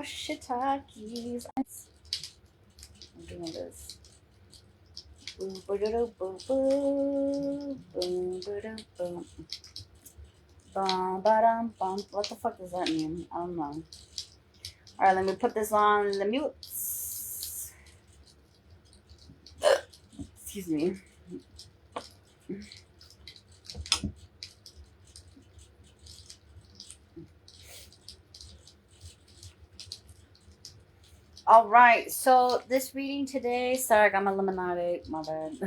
shiitakes. I'm doing this. Boom, boom, boom, boom, boom, boom, boom. Bum, ba-dum, bum. What the fuck does that mean? I don't know. Alright, let me put this on the mutes. Excuse me. Alright, so this reading today, sorry, I got my lemonade, my bad.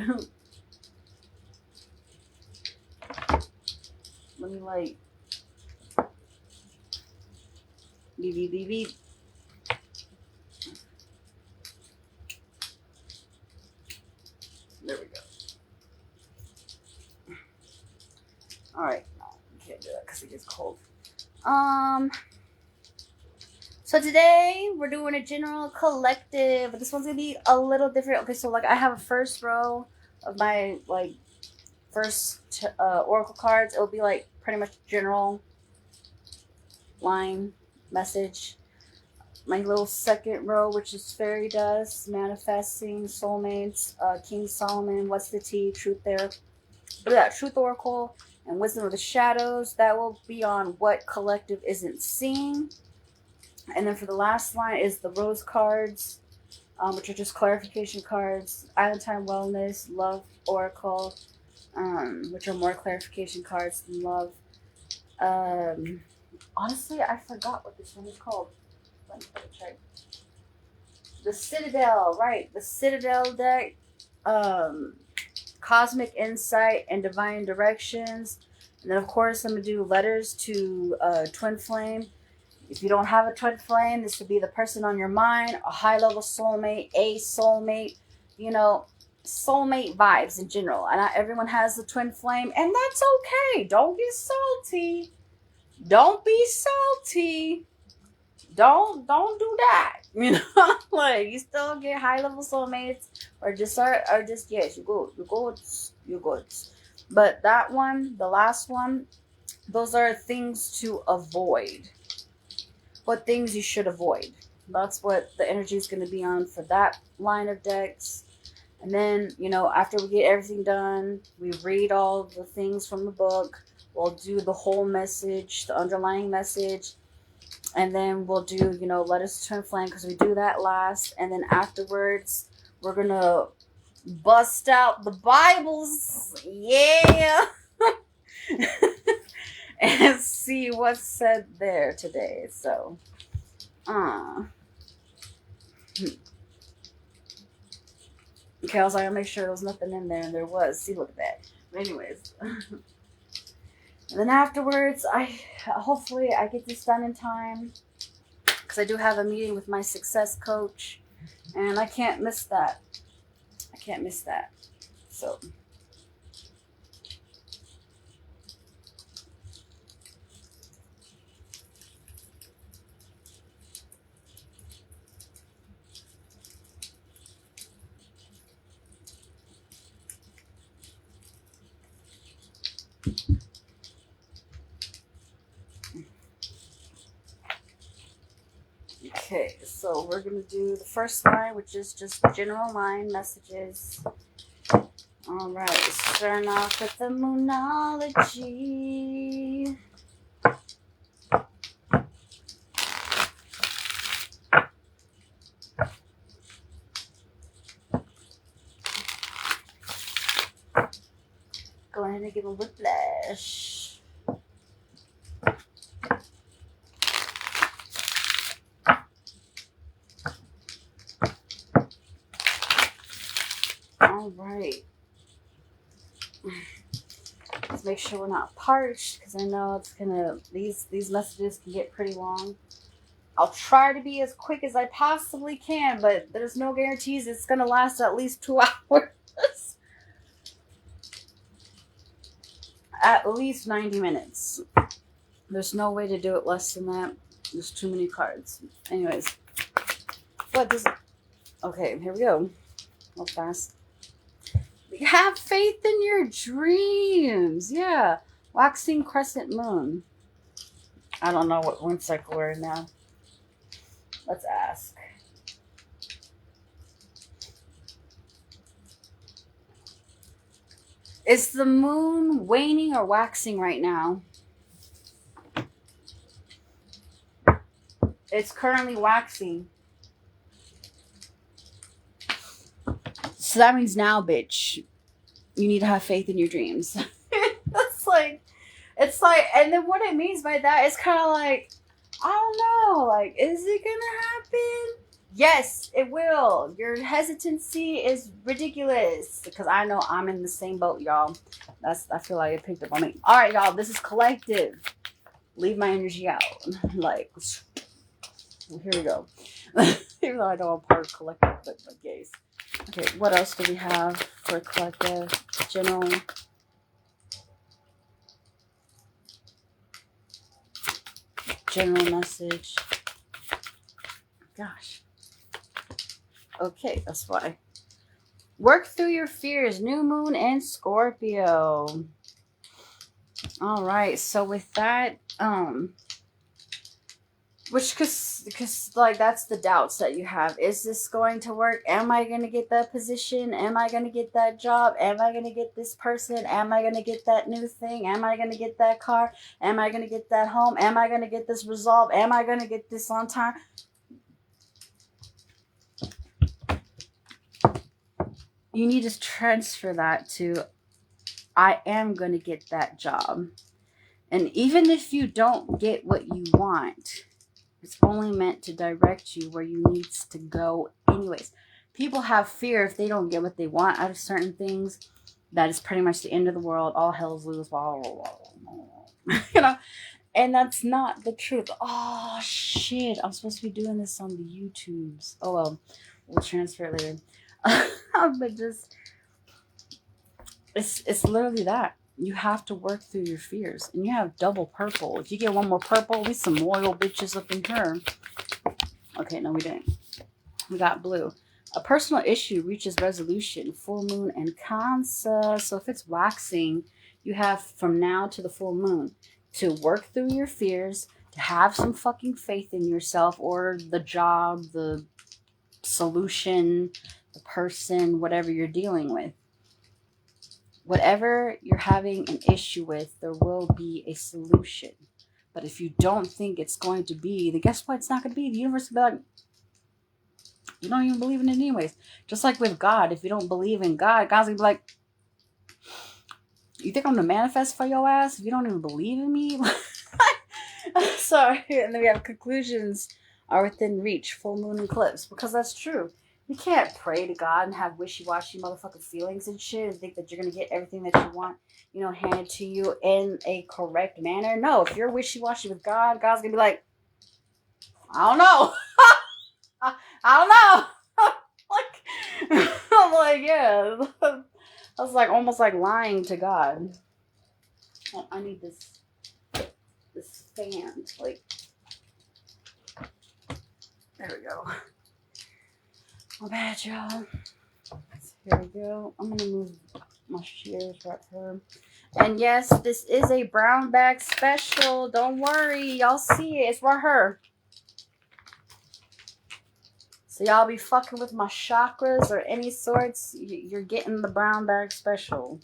Let me like beep beep beep beep. There we go. Alright, no, can't do that because it gets cold. So today we're doing a general collective, but this one's gonna be a little different. Okay, so like I have a first row of my like first oracle cards. It'll be like pretty much general line message. My little second row, which is fairy dust, manifesting, soulmates, King Solomon, what's the tea, truth there, truth oracle, and wisdom of the shadows. That will be on what collective isn't seeing. And then for the last line is the rose cards, which are just clarification cards. Island Time Wellness, Love Oracle, which are more clarification cards than love. Honestly, I forgot what this one is called. Let me check. The Citadel, right? The Citadel deck. Cosmic Insight and Divine Directions. And then, of course, I'm going to do letters to Twin Flame. If you don't have a twin flame, this would be the person on your mind, a high-level soulmate, a soulmate, you know, soulmate vibes in general. And not everyone has the twin flame, and that's okay. Don't get salty. Don't be salty. Don't do that. You know, like you still get high-level soulmates, or just yes, you good. But that one, the last one, those are things to avoid. What things you should avoid. That's what the energy is going to be on for that line of decks. And then, you know, after we get everything done, we read all the things from the book. We'll do the whole message, the underlying message. And then we'll do, you know, letters to twin flame because we do that last. And then afterwards, we're going to bust out the Bibles. Yeah. And see what's said there today. So, okay, I was like, I'll make sure there was nothing in there, and there was. See, look at that. But anyways, and then afterwards, hopefully I get this done in time because I do have a meeting with my success coach, and I can't miss that. So. Okay, so we're going to do the first line, which is just general line messages. All right, starting off with the Moonology. Go ahead and give a whiplash. All right. Let's make sure we're not parched because I know it's gonna these messages can get pretty long. I'll try to be as quick as I possibly can, but there's no guarantees it's gonna last at least 2 hours. At least 90 minutes. There's no way to do it less than that. There's too many cards. Anyways. What does it? Okay, here we go. Real fast. Have faith in your dreams. Yeah. Waxing crescent moon. I don't know what moon cycle we're in now. Let's ask. Is the moon waning or waxing right now? It's currently waxing. So that means now, bitch, you need to have faith in your dreams. It's like, and then what it means by that is kind of like, I don't know, like, is it gonna happen? Yes, it will. Your hesitancy is ridiculous because I know I'm in the same boat, y'all. I feel like it picked up on me. All right, y'all, this is collective. Leave my energy out. Like, here we go. Even though I know I'm part of collective, but gays. Okay, what else do we have for collective? General message. Gosh. Okay, that's why. Work through your fears. New moon and Scorpio. All right. So with that, because like that's the doubts that you have. Is this going to work? Am I going to get that position? Am I going to get that job? Am I going to get this person? Am I going to get that new thing? Am I going to get that car? Am I going to get that home? Am I going to get this resolved? Am I going to get this on time? You need to transfer that to, I am going to get that job. And even if you don't get what you want, it's only meant to direct you where you need to go anyways. People have fear if they don't get what they want out of certain things. That is pretty much the end of the world. All hell's loose. You know, and that's not the truth. Oh, shit. I'm supposed to be doing this on the YouTubes. Oh, well. We'll transfer it later. But just, it's literally that. You have to work through your fears. And you have double purple. If you get one more purple, we some loyal bitches up in here. Okay, no, we didn't. We got blue. A personal issue reaches resolution. Full moon and Cancer. So if it's waxing, you have from now to the full moon to work through your fears, to have some fucking faith in yourself or the job, the solution, the person, whatever you're dealing with. Whatever you're having an issue with, there will be a solution. But if you don't think it's going to be, then guess what? It's not going to be. The universe will be like, you don't even believe in it anyways. Just like with God, if you don't believe in God, God's going to be like, you think I'm going to manifest for your ass if you don't even believe in me? Sorry. And then we have conclusions are within reach, full moon eclipse, because that's true. You can't pray to God and have wishy-washy motherfucking feelings and shit and think that you're going to get everything that you want, you know, handed to you in a correct manner. No, if you're wishy-washy with God, God's going to be like, I don't know. I don't know. Like, I'm like, yeah. I was like, almost like lying to God. Oh, I need this fan. Like, there we go. My bad, y'all. Here we go. I'm gonna move my shears right here. And yes, this is a brown bag special. Don't worry, y'all see it. It's right here. So y'all be fucking with my chakras or any sorts, you're getting the brown bag special.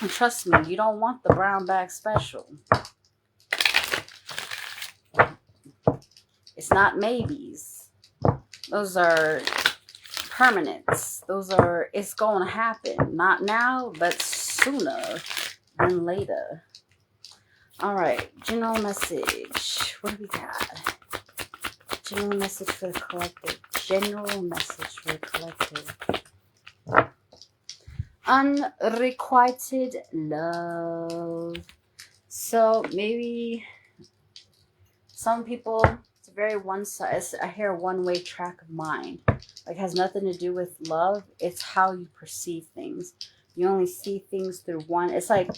And trust me, you don't want the brown bag special. It's not maybes. Those are permanents. Those are, it's going to happen. Not now, but sooner than later. All right, general message. What do we got? General message for the collective. General message for the collective. Unrequited love. So maybe some people, it's a very I hear one-way track of mind. Like, has nothing to do with love. It's how you perceive things. You only see things through one. It's like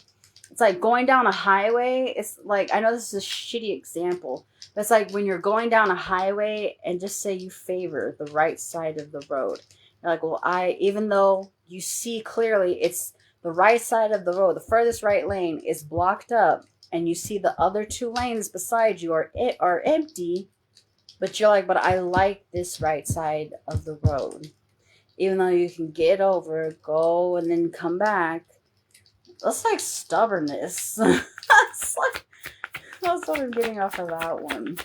going down a highway. It's like, I know this is a shitty example, but it's like when you're going down a highway and just say you favor the right side of the road. You're like, well, even though you see clearly it's the right side of the road, the furthest right lane is blocked up, and you see the other 2 lanes beside you are empty, but you're like, but I like this right side of the road. Even though you can get over, go, and then come back. That's like stubbornness. That's like, that's what I'm getting off of that one.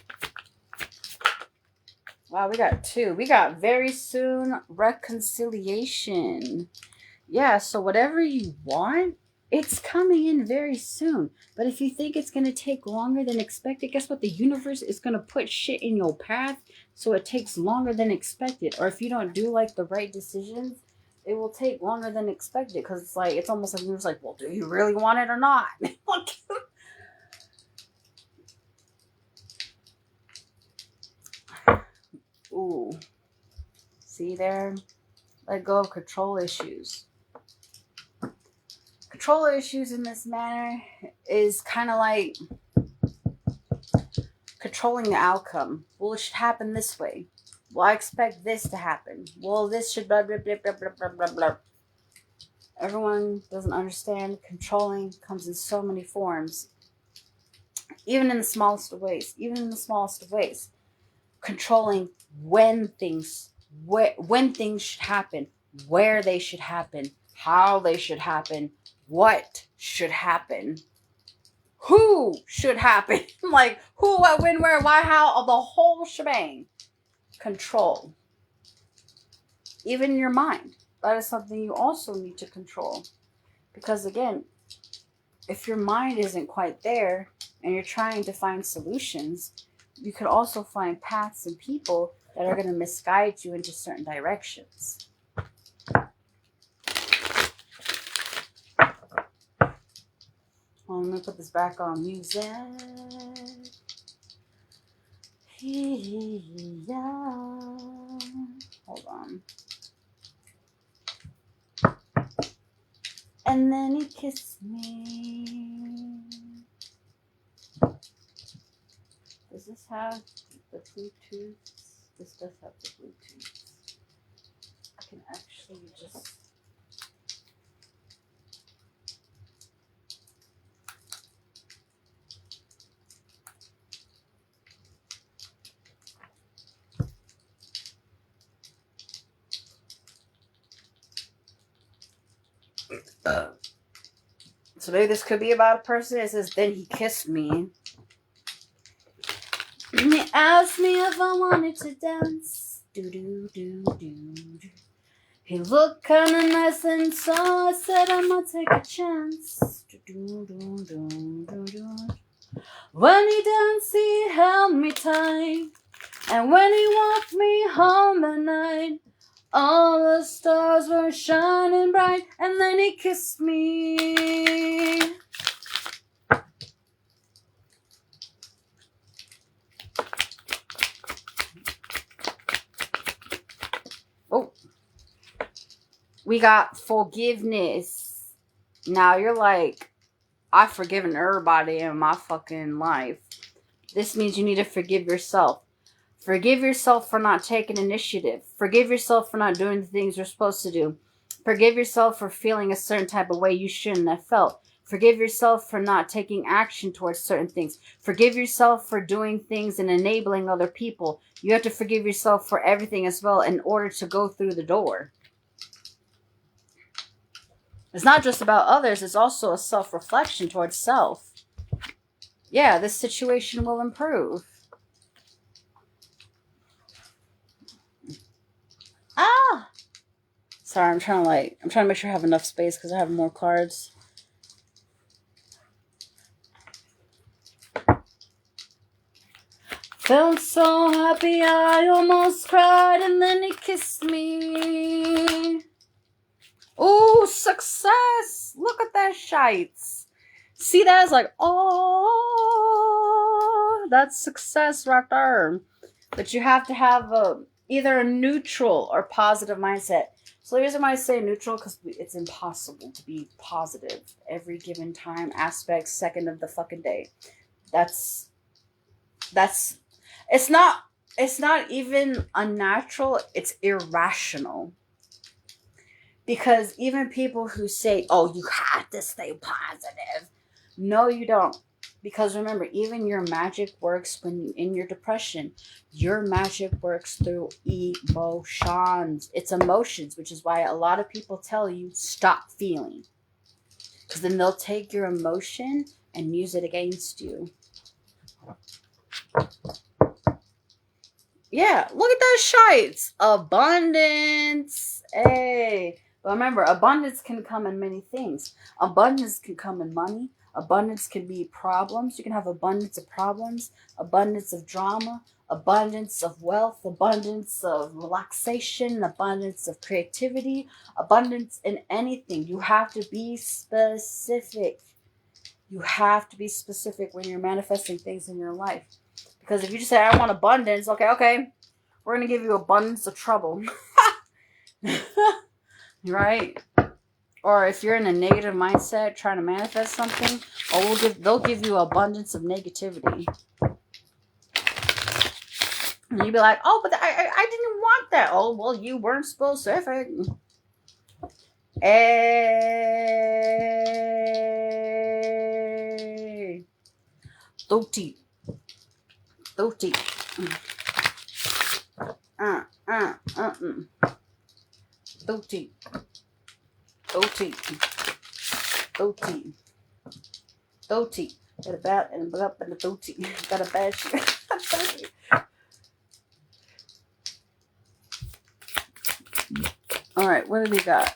Wow, we got 2. We got very soon reconciliation. Yeah, so whatever you want, it's coming in very soon. But if you think it's going to take longer than expected, guess what? The universe is going to put shit in your path so it takes longer than expected. Or if you don't do like the right decisions, it will take longer than expected. Because it's like, it's almost like you're like, well, do you really want it or not? Ooh. See there? Let go of control issues. Control issues in this manner is kind of like controlling the outcome. Well, it should happen this way. Well, I expect this to happen. Well, this should blah, blah, blah, blah, blah, blah, blah, blah. Everyone doesn't understand. Controlling comes in so many forms. Even in the smallest of ways. Controlling when things should happen, where they should happen, how they should happen, what should happen, who should happen, like who, what, when, where, why, how, the whole shebang. Control. Even your mind. That is something you also need to control. Because again, if your mind isn't quite there and you're trying to find solutions, you could also find paths and people that are going to misguide you into certain directions. Well, I'm going to put this back on music. Yeah. Hold on. And then he kissed me. Does this have the Bluetooth? This does have the Bluetooth. I can actually just... So maybe this could be about a person. It says, then he kissed me. He asked me if I wanted to dance. Do-do-do-do. He looked kind of nice, and so I said I might take a chance. Do-do-do-do-do-do. When he danced, he held me tight. And when he walked me home that night, all the stars were shining bright. And then he kissed me. Oh. We got forgiveness. Now you're like, I've forgiven everybody in my fucking life. This means you need to forgive yourself. Forgive yourself for not taking initiative. Forgive yourself for not doing the things you're supposed to do. Forgive yourself for feeling a certain type of way you shouldn't have felt. Forgive yourself for not taking action towards certain things. Forgive yourself for doing things and enabling other people. You have to forgive yourself for everything as well in order to go through the door. It's not just about others. It's also a self-reflection towards self. Yeah, this situation will improve. Ah! Sorry, I'm trying to make sure I have enough space because I have more cards. Felt so happy I almost cried, and then he kissed me. Oh, success! Look at that shites. See that? It's like, oh, that's success right there. But you have to have either a neutral or positive mindset. So the reason why I say neutral, because it's impossible to be positive every given time, aspect, second of the fucking day. It's not even unnatural, it's irrational. Because even people who say, oh, you have to stay positive. No, you don't. Because remember, even your magic works when you're in your depression. Your magic works through emotions. It's emotions, which is why a lot of people tell you stop feeling. Because then they'll take your emotion and use it against you. Yeah, look at those shites. Abundance. Hey. But remember, abundance can come in many things. Abundance can come in money. Abundance can be problems. You can have abundance of problems, abundance of drama, abundance of wealth, abundance of relaxation, abundance of creativity, abundance in anything. You have to be specific. You have to be specific when you're manifesting things in your life. Because if you just say, I want abundance, okay, we're going to give you abundance of trouble. Right? Or if you're in a negative mindset trying to manifest something, they'll give you abundance of negativity. And you'll be like, oh, but I didn't want that. Oh, well, you weren't specific. Hey. 30. 30. 30. 30. 30. 30. Got a bat and a up and a 30. Got a bad shit. 30. Alright, what do we got?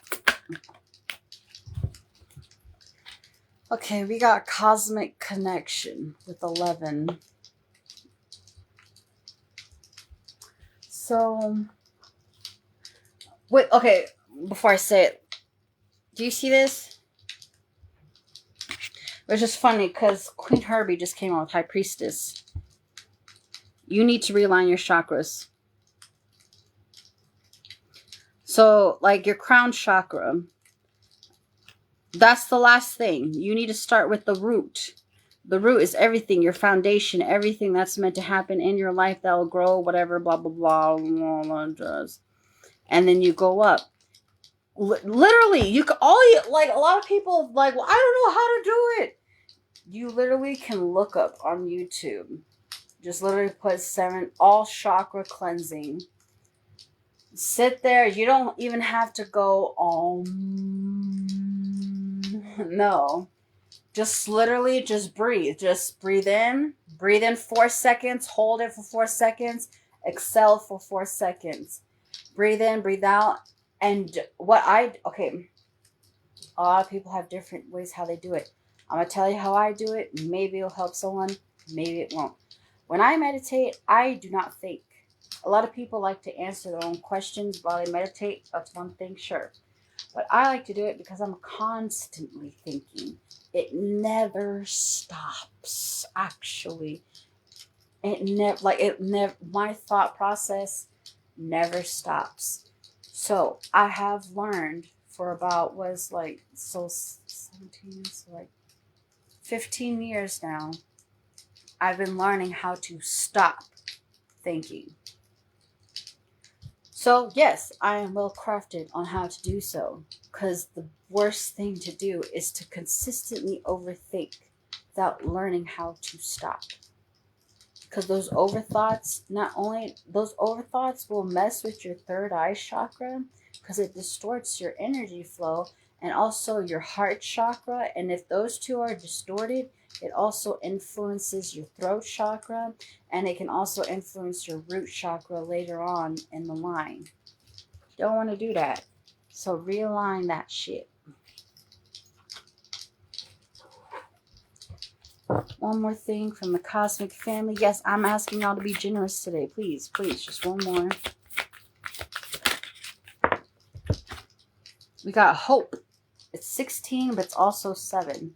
Okay, we got cosmic connection with 11. So, wait, okay, before I say it, do you see this? It's just funny because Queen Herbie just came out with High Priestess. You need to realign your chakras. So, like your crown chakra, that's the last thing. You need to start with the root. The root is everything, your foundation, everything that's meant to happen in your life that will grow, whatever, blah, blah, blah, blah, blah, does. And then you go up. Literally, you can like a lot of people like, well, I don't know how to do it. You literally can look up on YouTube. Just literally put 7 all chakra cleansing. Sit there. You don't even have to go no. Just literally just breathe. Just breathe in. Breathe in 4 seconds. Hold it for 4 seconds. Exhale for 4 seconds. Breathe in, breathe out. And a lot of people have different ways how they do it. I'm going to tell you how I do it. Maybe it'll help someone. Maybe it won't. When I meditate, I do not think. A lot of people like to answer their own questions while they meditate. That's one thing, sure. But I like to do it because I'm constantly thinking. It never stops, actually. My thought process never stops. So I have learned for about 15 years now. I've been learning how to stop thinking. So yes, I am well crafted on how to do so, because the worst thing to do is to consistently overthink without learning how to stop. Because those overthoughts will mess with your third eye chakra, because it distorts your energy flow and also your heart chakra. And if those two are distorted, it also influences your throat chakra, and it can also influence your root chakra later on in the line. Don't want to do that. So realign that shit. One more thing from the cosmic family. Yes, I'm asking y'all to be generous today. Please, just one more. We got hope. It's 16, but it's also 7.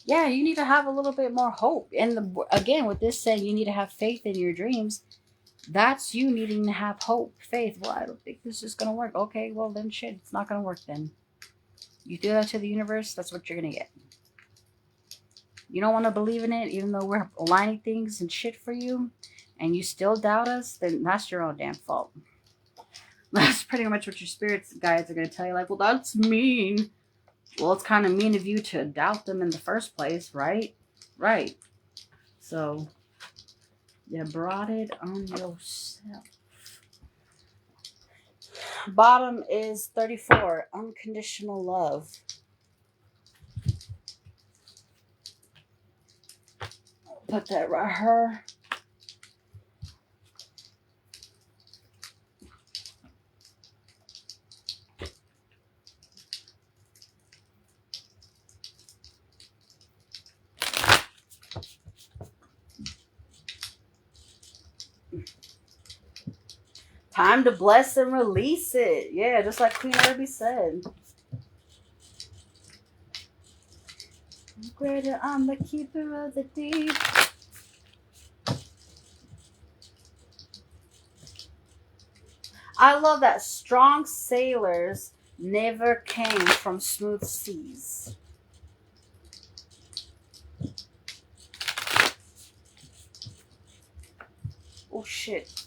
Yeah, you need to have a little bit more hope. And again, with this saying, you need to have faith in your dreams. That's you needing to have hope, faith. Well, I don't think this is going to work. Okay, well then shit, it's not going to work then. You do that to the universe, that's what you're going to get. You don't want to believe in it, even though we're aligning things and shit for you, and you still doubt us, then that's your own damn fault. That's pretty much what your spirits guides are going to tell you. Like, well, that's mean. Well, it's kind of mean of you to doubt them in the first place, right? Right. So, you brought it on yourself. Bottom is 34, unconditional love. Put that right here. Time to bless and release it. Yeah, just like Queen Irby said. Greater, I'm the keeper of the deep. I love that. Strong sailors never came from smooth seas. Oh shit.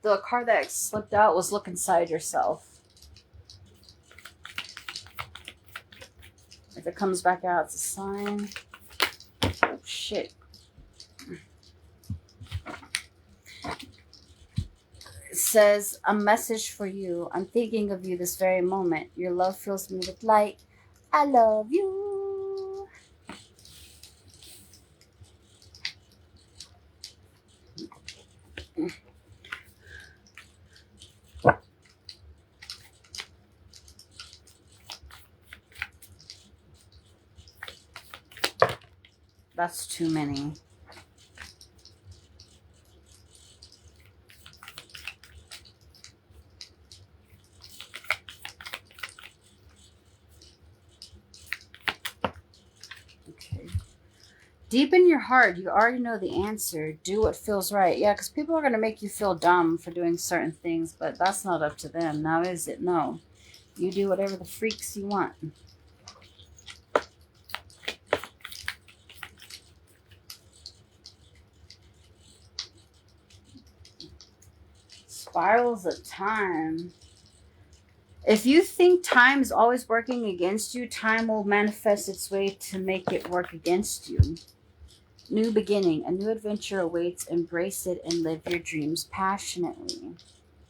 The card that slipped out was look inside yourself. If it comes back out, it's a sign. Oh shit. It says, a message for you. I'm thinking of you this very moment. Your love fills me with light. I love you. That's too many. Okay. Deep in your heart, you already know the answer. Do what feels right. Yeah, because people are going to make you feel dumb for doing certain things, but that's not up to them. Now is it? No. You do whatever the freaks you want. Spirals of time. If you think time is always working against you, time will manifest its way to make it work against you. New beginning. A new adventure awaits. Embrace it and live your dreams passionately.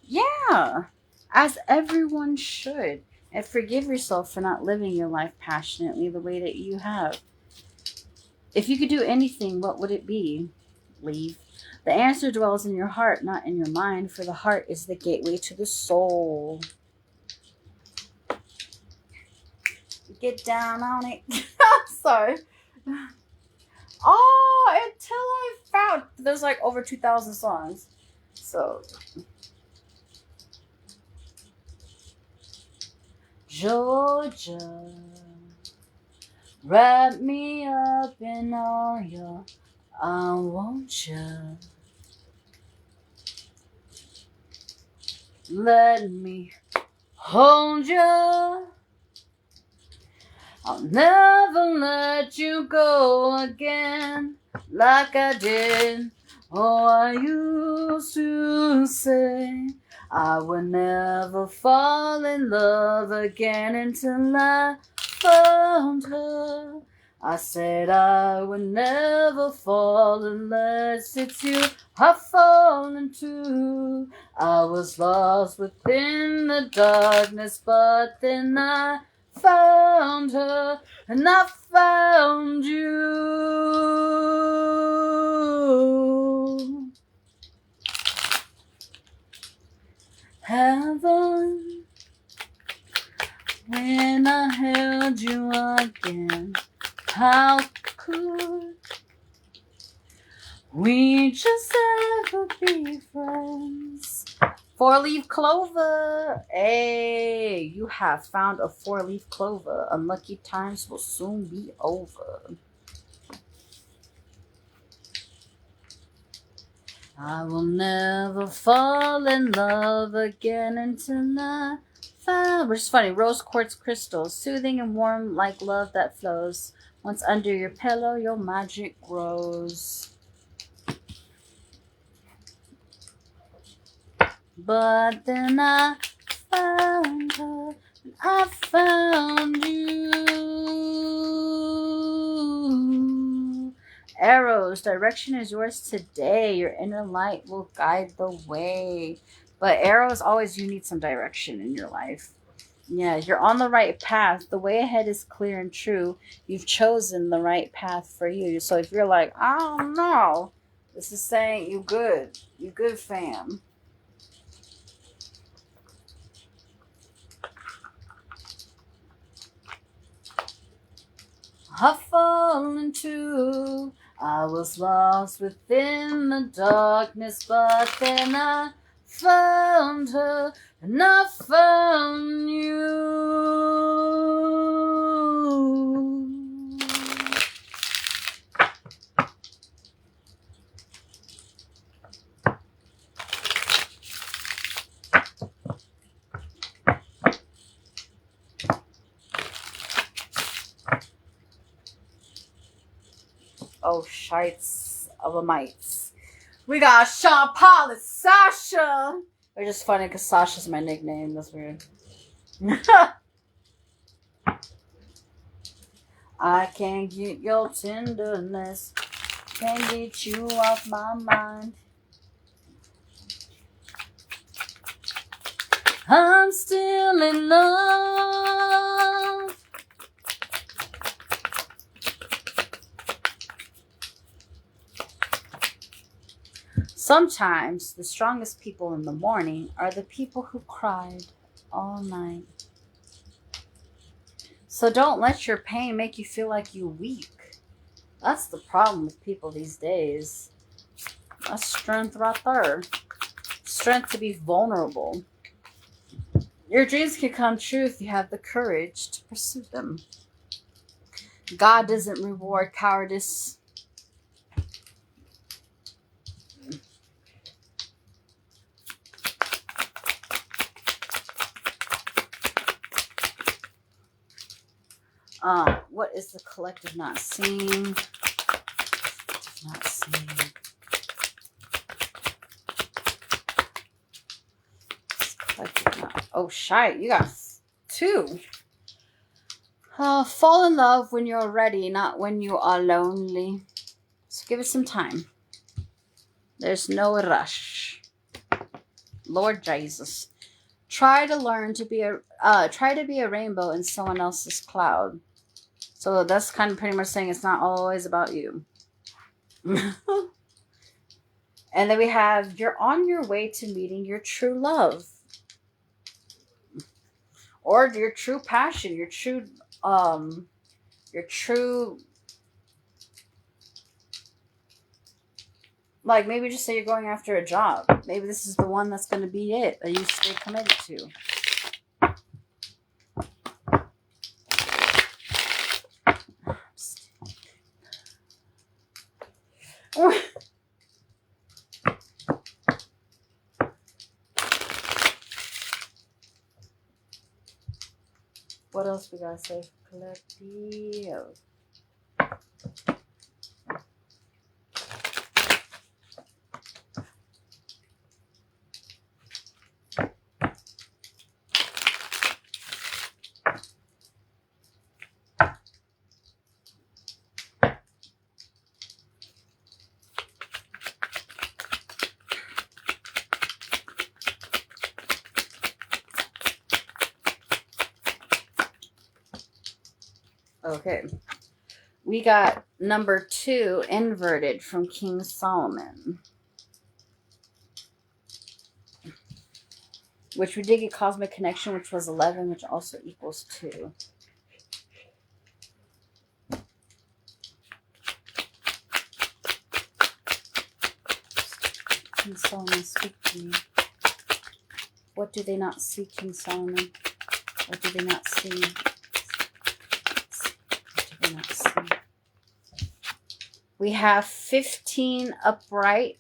Yeah, as everyone should. And forgive yourself for not living your life passionately the way that you have. If you could do anything, what would it be? Leave. The answer dwells in your heart, not in your mind, for the heart is the gateway to the soul. Get down on it. Sorry. Oh, until I found there's like over 2,000 songs. So Georgia, wrap me up in all your I want you. Let me hold you. I'll never let you go again like I did. Oh, I used to say I would never fall in love again until I found her. I said I would never fall unless it's you I've fallen to. I was lost within the darkness, but then I found her, and I found you. Heaven, when I held you again, how could we just ever be friends? 4-leaf clover. Hey, you have found a 4-leaf clover. Unlucky times will soon be over. I will never fall in love again until I find. Which is funny. Rose quartz crystals, soothing and warm like love that flows. Once under your pillow, your magic grows. But then I found her, and I found you. Arrows, direction is yours today. Your inner light will guide the way. But arrows, always you need some direction in your life. Yeah, you're on the right path. The way ahead is clear and true. You've chosen the right path for you. So if you're like, I don't know, this is saying you good. You good, fam. I fall into, I was lost within the darkness, but then I found her and I found you. Oh, shites of a mites. We got Sean Paul and Sasha. They're just funny because Sasha's my nickname. That's weird. I can't get your tenderness. Can't get you off my mind. I'm still in love. Sometimes the strongest people in the morning are the people who cried all night. So don't let your pain make you feel like you're weak. That's the problem with people these days. That's strength right there. Strength to be vulnerable. Your dreams can come true if you have the courage to pursue them. God doesn't reward cowardice. What is the collective not seeing? Not seeing. Collective not. Oh, shite. You got 2. Fall in love when you're ready, not when you are lonely. So give it some time. There's no rush. Lord Jesus. Try to be a rainbow in someone else's cloud. So that's kind of pretty much saying it's not always about you. And then we have, you're on your way to meeting your true love. Or your true passion, your true, like maybe just say you're going after a job. Maybe this is the one that's going to be it that you stay committed to. What else we gotta say? Collective. Okay. We got number 2 inverted from King Solomon. Which we did get cosmic connection, which was 11, which also equals 2. King Solomon, speak to me. What do they not see, King Solomon? What do they not see? What do they not see? We have 15 upright.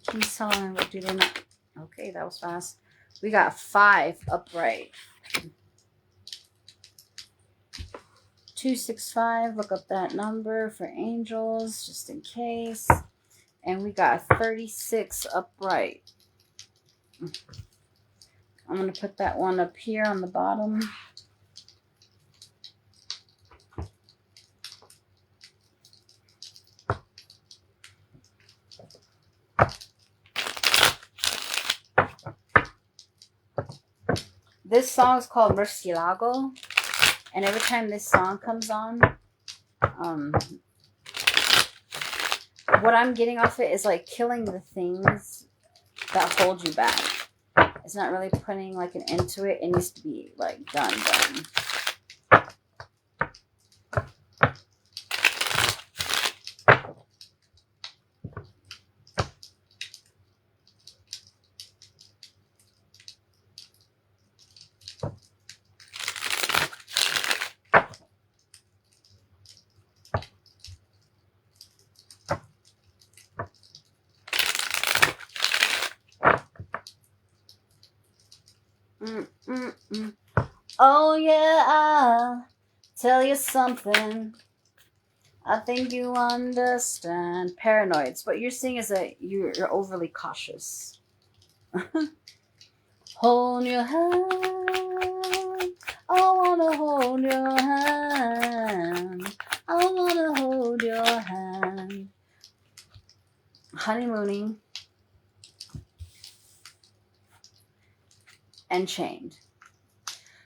King Solomon, what do they not? Okay, that was fast. We got 5 upright. 265. Look up that number for angels, just in case. And we got 36 upright. I'm going to put that one up here on the bottom. This song is called Murcielago. And every time this song comes on, what I'm getting off it is like killing the things that hold you back. It's not really putting like an end to it. It needs to be like done. Oh yeah, I'll tell you something. I think you understand. Paranoids. What you're seeing is that you're overly cautious. Hold your hand. I wanna hold your hand. I wanna hold your hand. Honeymooning. And chained.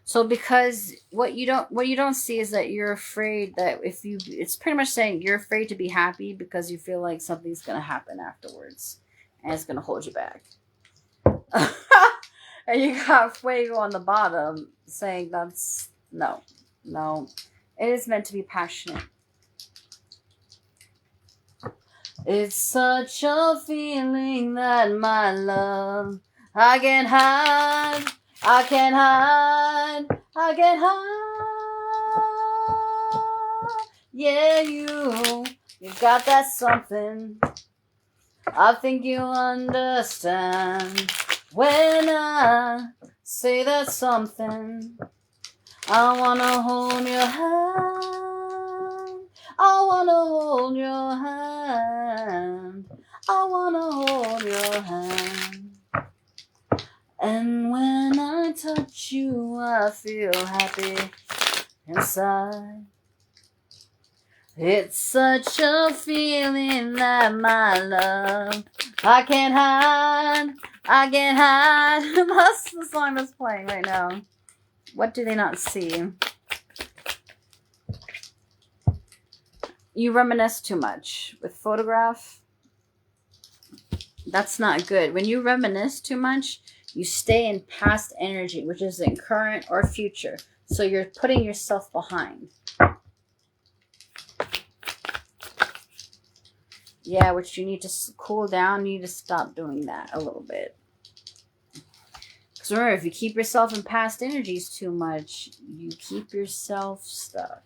So because what you don't see is that you're afraid that it's pretty much saying you're afraid to be happy because you feel like something's going to happen afterwards and it's going to hold you back. And you got Fuego on the bottom saying that's no. It is meant to be passionate. It's such a feeling that my love I can't hide. I can't hide. I can't hide. Yeah, you've got that something. I think you understand when I say that something. I wanna hold your hand. I wanna hold your hand. I wanna hold your hand. And when I touch you, I feel happy inside. It's such a feeling that my love I can't hide. I can't hide. That's the song that's playing right now. What do they not see? You reminisce too much with photograph. That's not good. When you reminisce too much, you stay in past energy, which is in current or future. So you're putting yourself behind. Yeah, which you need to cool down. You need to stop doing that a little bit. Because remember, if you keep yourself in past energies too much, you keep yourself stuck.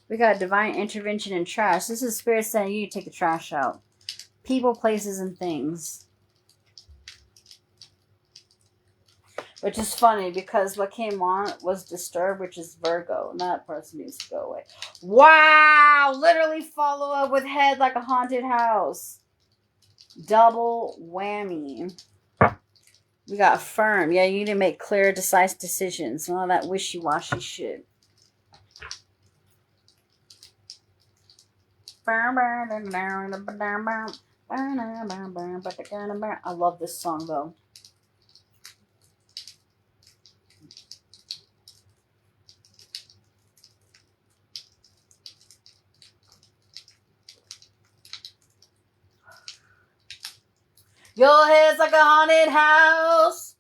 We got divine intervention and trash. This is spirit saying you need to take the trash out. People, places, and things. Which is funny because what came on was disturbed, which is Virgo. And that person needs to go away. Wow! Literally follow up with head like a haunted house. Double whammy. We got firm. Yeah, you need to make clear, decisive decisions. All that wishy-washy shit. I love this song though. Your head's like a haunted house.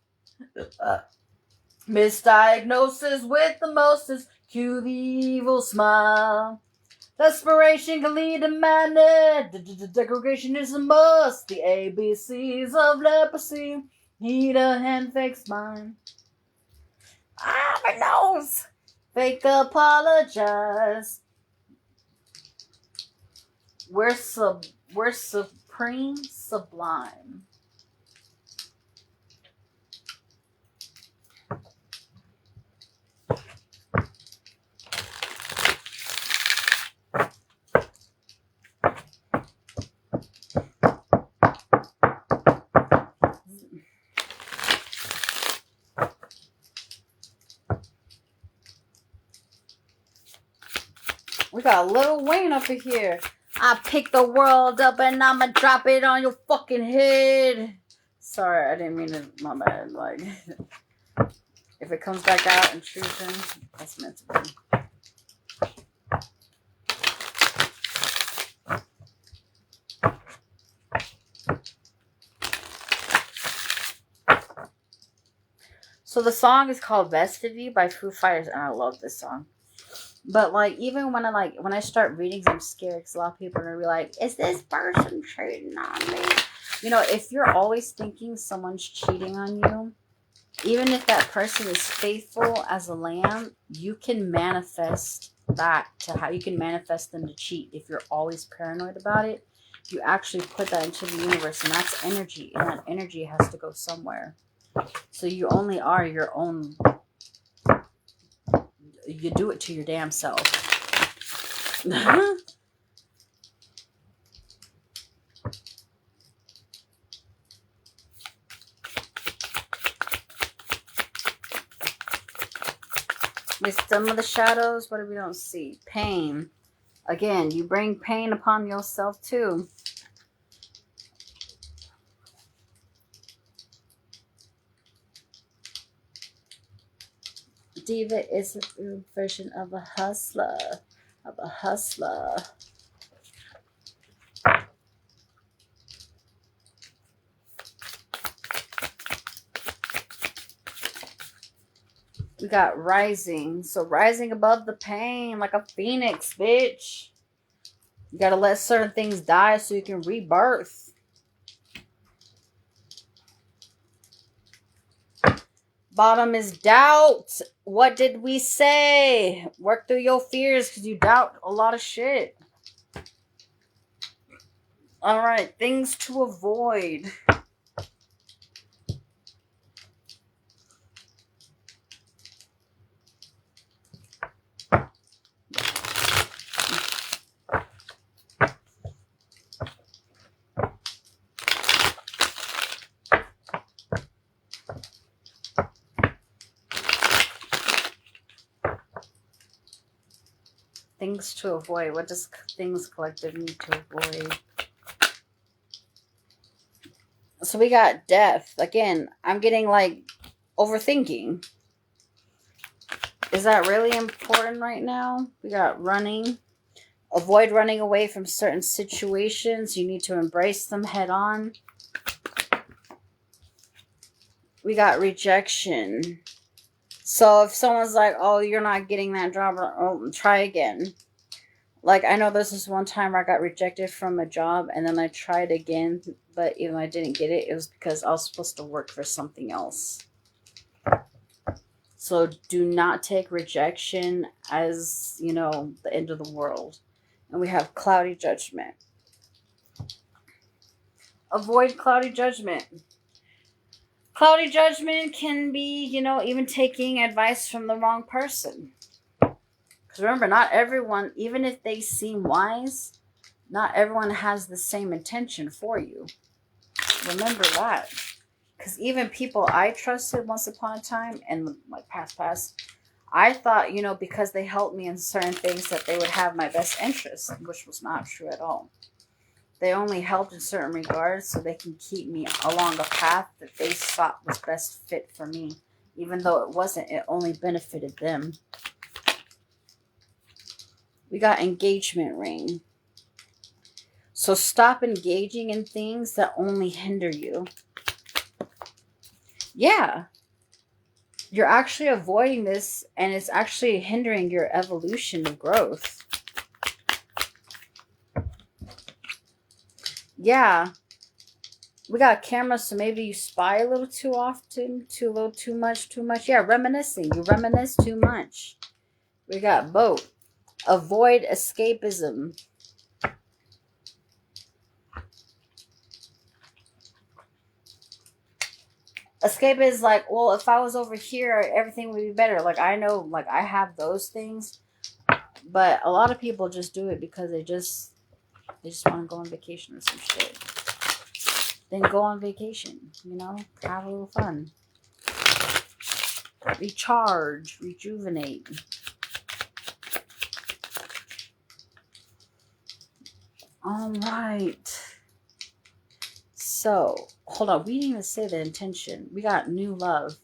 Misdiagnosis with the mostest. Cue the evil smile. Desperation can lead to madness. Degradation is a must. The ABCs of leprosy. Need a hand, fake smile. Ah, my nose. Fake apologize. We're supreme sublime. We got Lil Wayne up in here. I pick the world up and I'ma drop it on your fucking head. Sorry, I didn't mean to. My bad. Like, if it comes back out intrusion, that's meant to be. So the song is called "Best of You" by Foo Fighters, and I love this song. But like, even when I start reading, I'm scared because a lot of people are gonna be like, "Is this person cheating on me?" You know, if you're always thinking someone's cheating on you, even if that person is faithful as a lamb, you can manifest that to how you can manifest them to cheat. If you're always paranoid about it, you actually put that into the universe, and that's energy, and that energy has to go somewhere. So you only are your own. You do it to your damn self. Wisdom of the shadows. What do we don't see? Pain. Again, you bring pain upon yourself too. Diva is a version of a hustler. We got rising. So rising above the pain like a phoenix, bitch. You gotta let certain things die so you can rebirth. Bottom is doubt. What did we say? Work through your fears because you doubt a lot of shit. All right, things to avoid. Things to avoid. What does things collective need to avoid? So we got death. Again, I'm getting like overthinking. Is that really important right now? We got running. Avoid running away from certain situations. You need to embrace them head on. We got rejection. So if someone's like, oh, you're not getting that job, try again. Like, I know this is one time I got rejected from a job, and then I tried again, but even though I didn't get it, it was because I was supposed to work for something else. So do not take rejection as, you know, the end of the world. And we have cloudy judgment. Avoid cloudy judgment. Cloudy judgment can be, you know, even taking advice from the wrong person. Because remember, not everyone, even if they seem wise, not everyone has the same intention for you. Remember that. Because even people I trusted once upon a time, and like past, I thought, you know, because they helped me in certain things that they would have my best interest, which was not true at all. They only helped in certain regards so they can keep me along a path that they thought was best fit for me. Even though it wasn't, it only benefited them. We got engagement ring. So stop engaging in things that only hinder you. Yeah. You're actually avoiding this, and it's actually hindering your evolution of growth. Yeah. We got cameras, so maybe you spy a little too often, too much. Yeah, reminiscing. You reminisce too much. We got boat. Avoid escapism. Escape is like, well, if I was over here, everything would be better. Like, I know, like, I have those things. But a lot of people just do it because they just want to go on vacation or some shit. Then go on vacation, you know? Have a little fun. Recharge. Rejuvenate. All right. So, hold on. We didn't even say the intention. We got new love.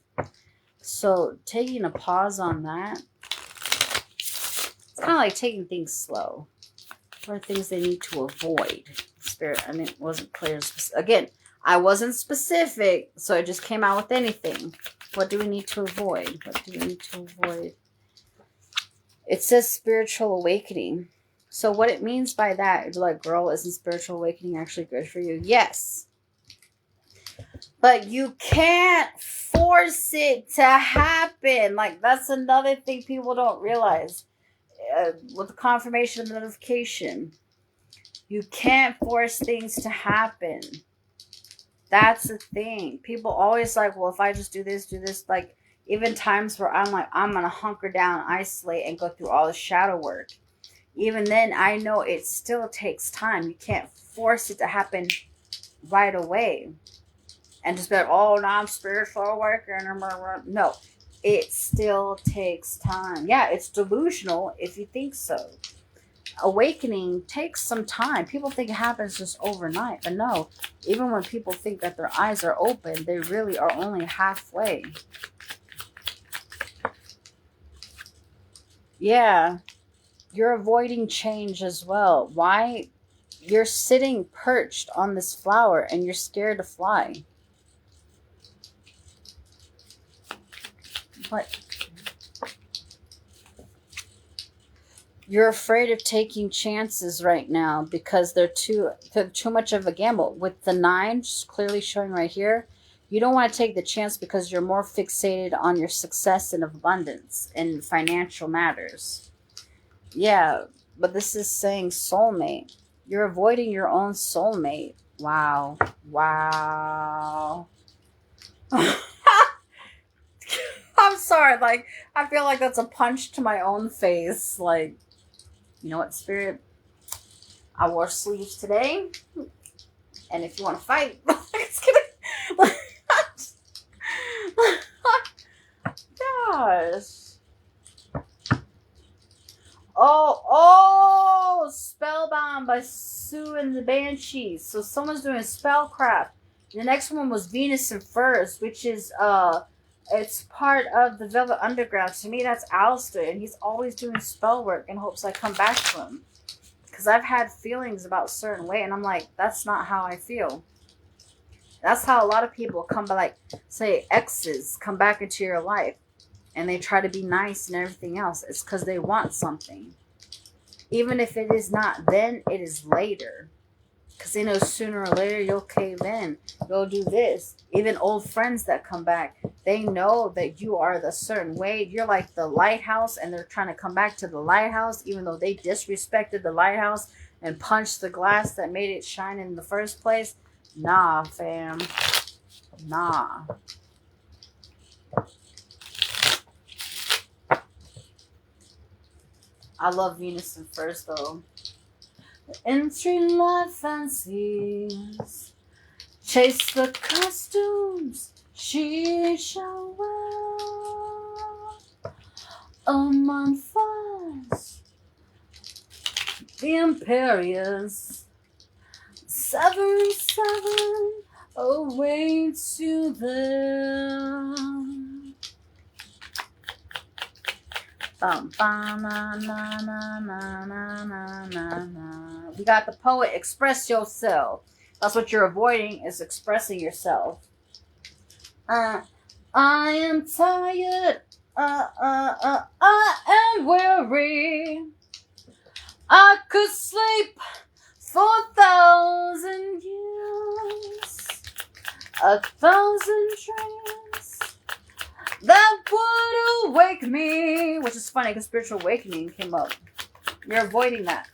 So, taking a pause on that. It's kind of like taking things slow. What are things they need to avoid? Spirit, I mean, it wasn't clear. Again, I wasn't specific, so I just came out with anything. What do we need to avoid? What do we need to avoid? It says spiritual awakening. So what it means by that, like, girl, isn't spiritual awakening actually good for you? Yes. But you can't force it to happen. Like, that's another thing people don't realize. With the confirmation and notification, you can't force things to happen. That's the thing. People always like, well, if I just do this, like, even times where I'm like, I'm gonna hunker down, isolate, and go through all the shadow work. Even then, I know it still takes time. You can't force it to happen right away. And just be like, oh, now I'm spiritual worker. No, it still takes time. Yeah, it's delusional if you think so. Awakening takes some time. People think it happens just overnight. But no, even when people think that their eyes are open, they really are only halfway. Yeah. You're avoiding change as well. Why? You're sitting perched on this flower and you're scared to fly. But you're afraid of taking chances right now because they're too much of a gamble. With the 9 just clearly showing right here, you don't want to take the chance because you're more fixated on your success and abundance and financial matters. Yeah, but this is saying soulmate. You're avoiding your own soulmate. Wow. Wow. I'm sorry. Like, I feel like that's a punch to my own face. Like, you know what, Spirit? I wore sleeves today. And if you want to fight, just kidding. Gosh. Oh, Spellbound by Sue and the Banshees. So someone's doing spellcraft. The next one was Venus and Furs, which is it's part of the Velvet Underground. To me, that's Alistair, and he's always doing spell work in hopes I come back to him. Because I've had feelings about a certain way, and I'm like, that's not how I feel. That's how a lot of people come by, like, say, exes come back into your life. And they try to be nice and everything else. It's because they want something. Even if it is not then, it is later. Because they know sooner or later you'll cave in. You'll do this. Even old friends that come back, they know that you are the certain way. You're like the lighthouse, and they're trying to come back to the lighthouse, even though they disrespected the lighthouse and punched the glass that made it shine in the first place. Nah, fam. Nah. I love Venus and Furs, though. Entry life fancies, chase the costumes she shall wear. Among fires, the imperious 7 awaits you there. Na, na, na, na, na, na, na. We got the poet, express yourself. That's what you're avoiding, is expressing yourself. I am tired. I am weary. I could sleep for 1,000 years. 1,000 dreams that would awake me. Which is funny because spiritual awakening came up. You're avoiding that.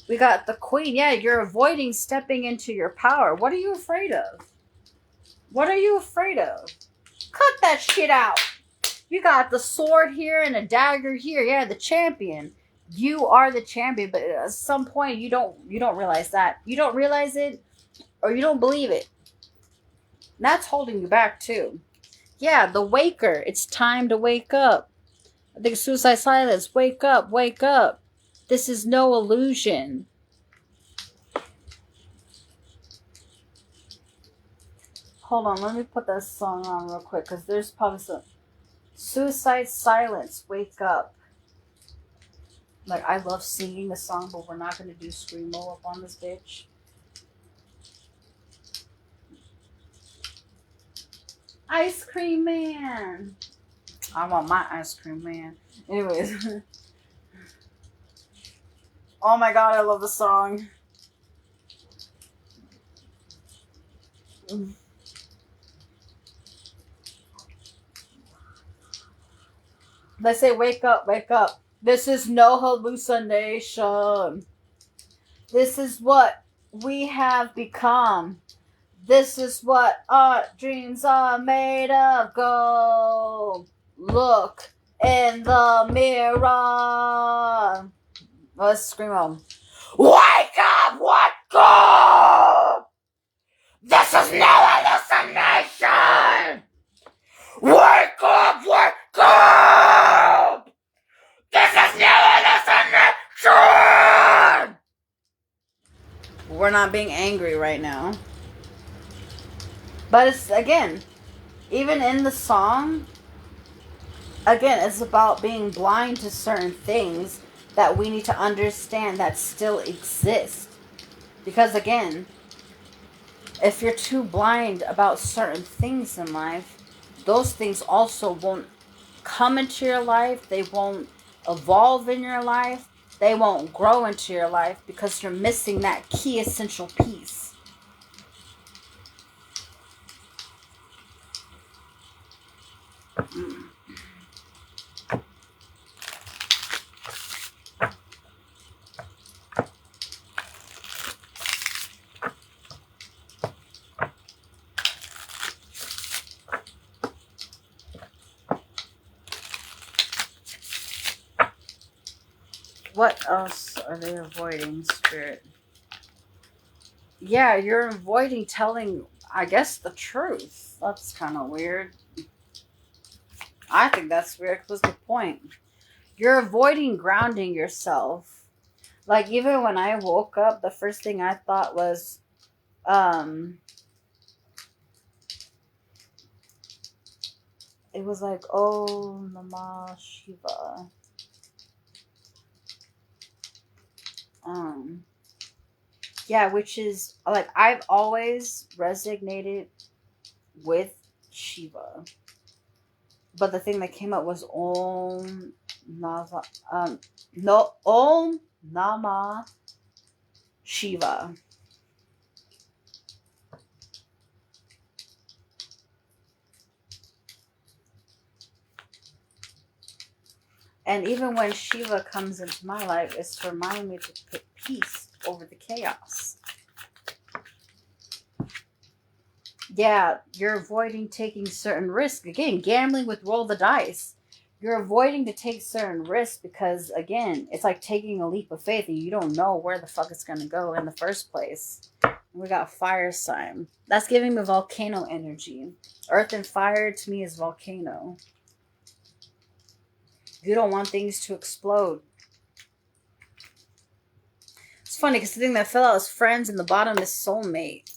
We got the queen. Yeah, you're avoiding stepping into your power. What are you afraid of? What are you afraid of? Cut that shit out. You got the sword here and a dagger here. Yeah, the champion. You are the champion, but at some point you don't realize that. You don't realize it, or you don't believe it. And that's holding you back too. Yeah, the waker. It's time to wake up. I think Suicide Silence. Wake up, wake up. This is no illusion. Hold on, let me put that song on real quick, because there's probably some... Suicide Silence, Wake Up. Like, I love singing the song, but we're not going to do Screamo up on this bitch. Ice Cream Man. I want my Ice Cream Man. Anyways. Oh my god, I love the song. They say, wake up, wake up. This is no hallucination. This is what we have become. This is what our dreams are made of. Go look in the mirror. Let's scream on. Wake up, wake up! This is no hallucination! Wake up, wake up! This is no hallucination! We're not being angry right now. But it's, again, even in the song, again, it's about being blind to certain things that we need to understand that still exist. Because, again, if you're too blind about certain things in life, those things also won't come into your life. They won't evolve in your life. They won't grow into your life because you're missing that key essential piece. What else are they avoiding, Spirit? Yeah, you're avoiding telling, I guess, the truth. That's kind of weird. I think that's weird. What's the point? You're avoiding grounding yourself. Like, even when I woke up, the first thing I thought was, it was like, oh, Namah Shiva. Yeah, which is, like, I've always resonated with Shiva. But the thing that came up was Om Namah Shiva. And even when Shiva comes into my life, it's to remind me to put peace over the chaos. Yeah, you're avoiding taking certain risks. Again, gambling with roll the dice. You're avoiding to take certain risks because, again, it's like taking a leap of faith and you don't know where the fuck it's going to go in the first place. We got fire sign. That's giving me volcano energy. Earth and fire to me is volcano. You don't want things to explode. It's funny because the thing that fell out is friends and the bottom is soulmate.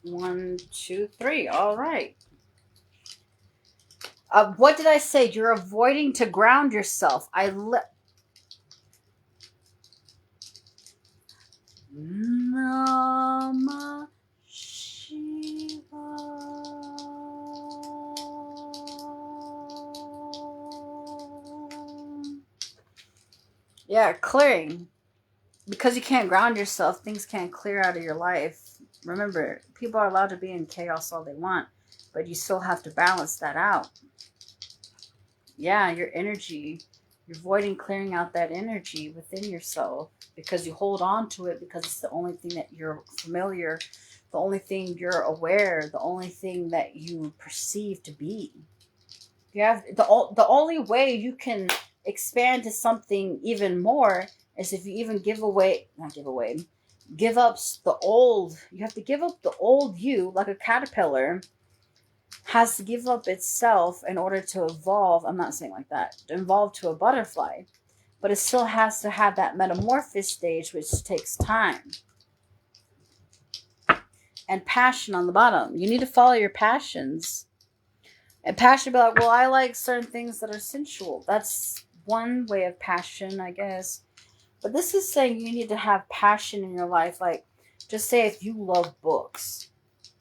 1, 2, 3. All right. What did I say? You're avoiding to ground yourself. Namah Shiva. Yeah, clearing. Because you can't ground yourself, things can't clear out of your life. Remember, people are allowed to be in chaos all they want. but you still have to balance that out. Yeah, your energy, you're voiding, clearing out that energy within yourself because you hold on to it because it's the only thing that you're familiar, the only thing you're aware, the only thing that you perceive to be. You have the only way you can expand to something even more is if you even give up the old. You have to give up the old you, like a caterpillar has to give up itself in order to evolve. I'm not saying like that, to evolve to a butterfly, but it still has to have that metamorphosis stage, which takes time. And passion on the bottom. You need to follow your passions. And passion be like, well, I like certain things that are sensual. That's one way of passion, I guess. But this is saying you need to have passion in your life. Like, just say if you love books,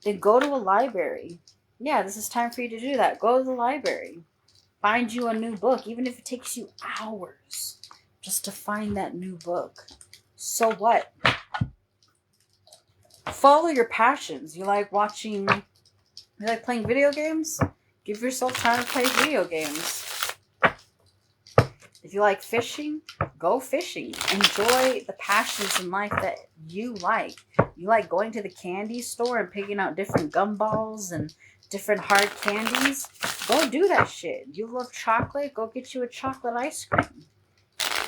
then go to a library. Yeah, this is time for you to do that. Go to the library. Find you a new book, even if it takes you hours just to find that new book. So what? Follow your passions. You like playing video games? Give yourself time to play video games. If you like fishing, go fishing. Enjoy the passions in life that you like. You like going to the candy store and picking out different gumballs and different hard candies? Go do that shit. You love chocolate? Go get you a chocolate ice cream.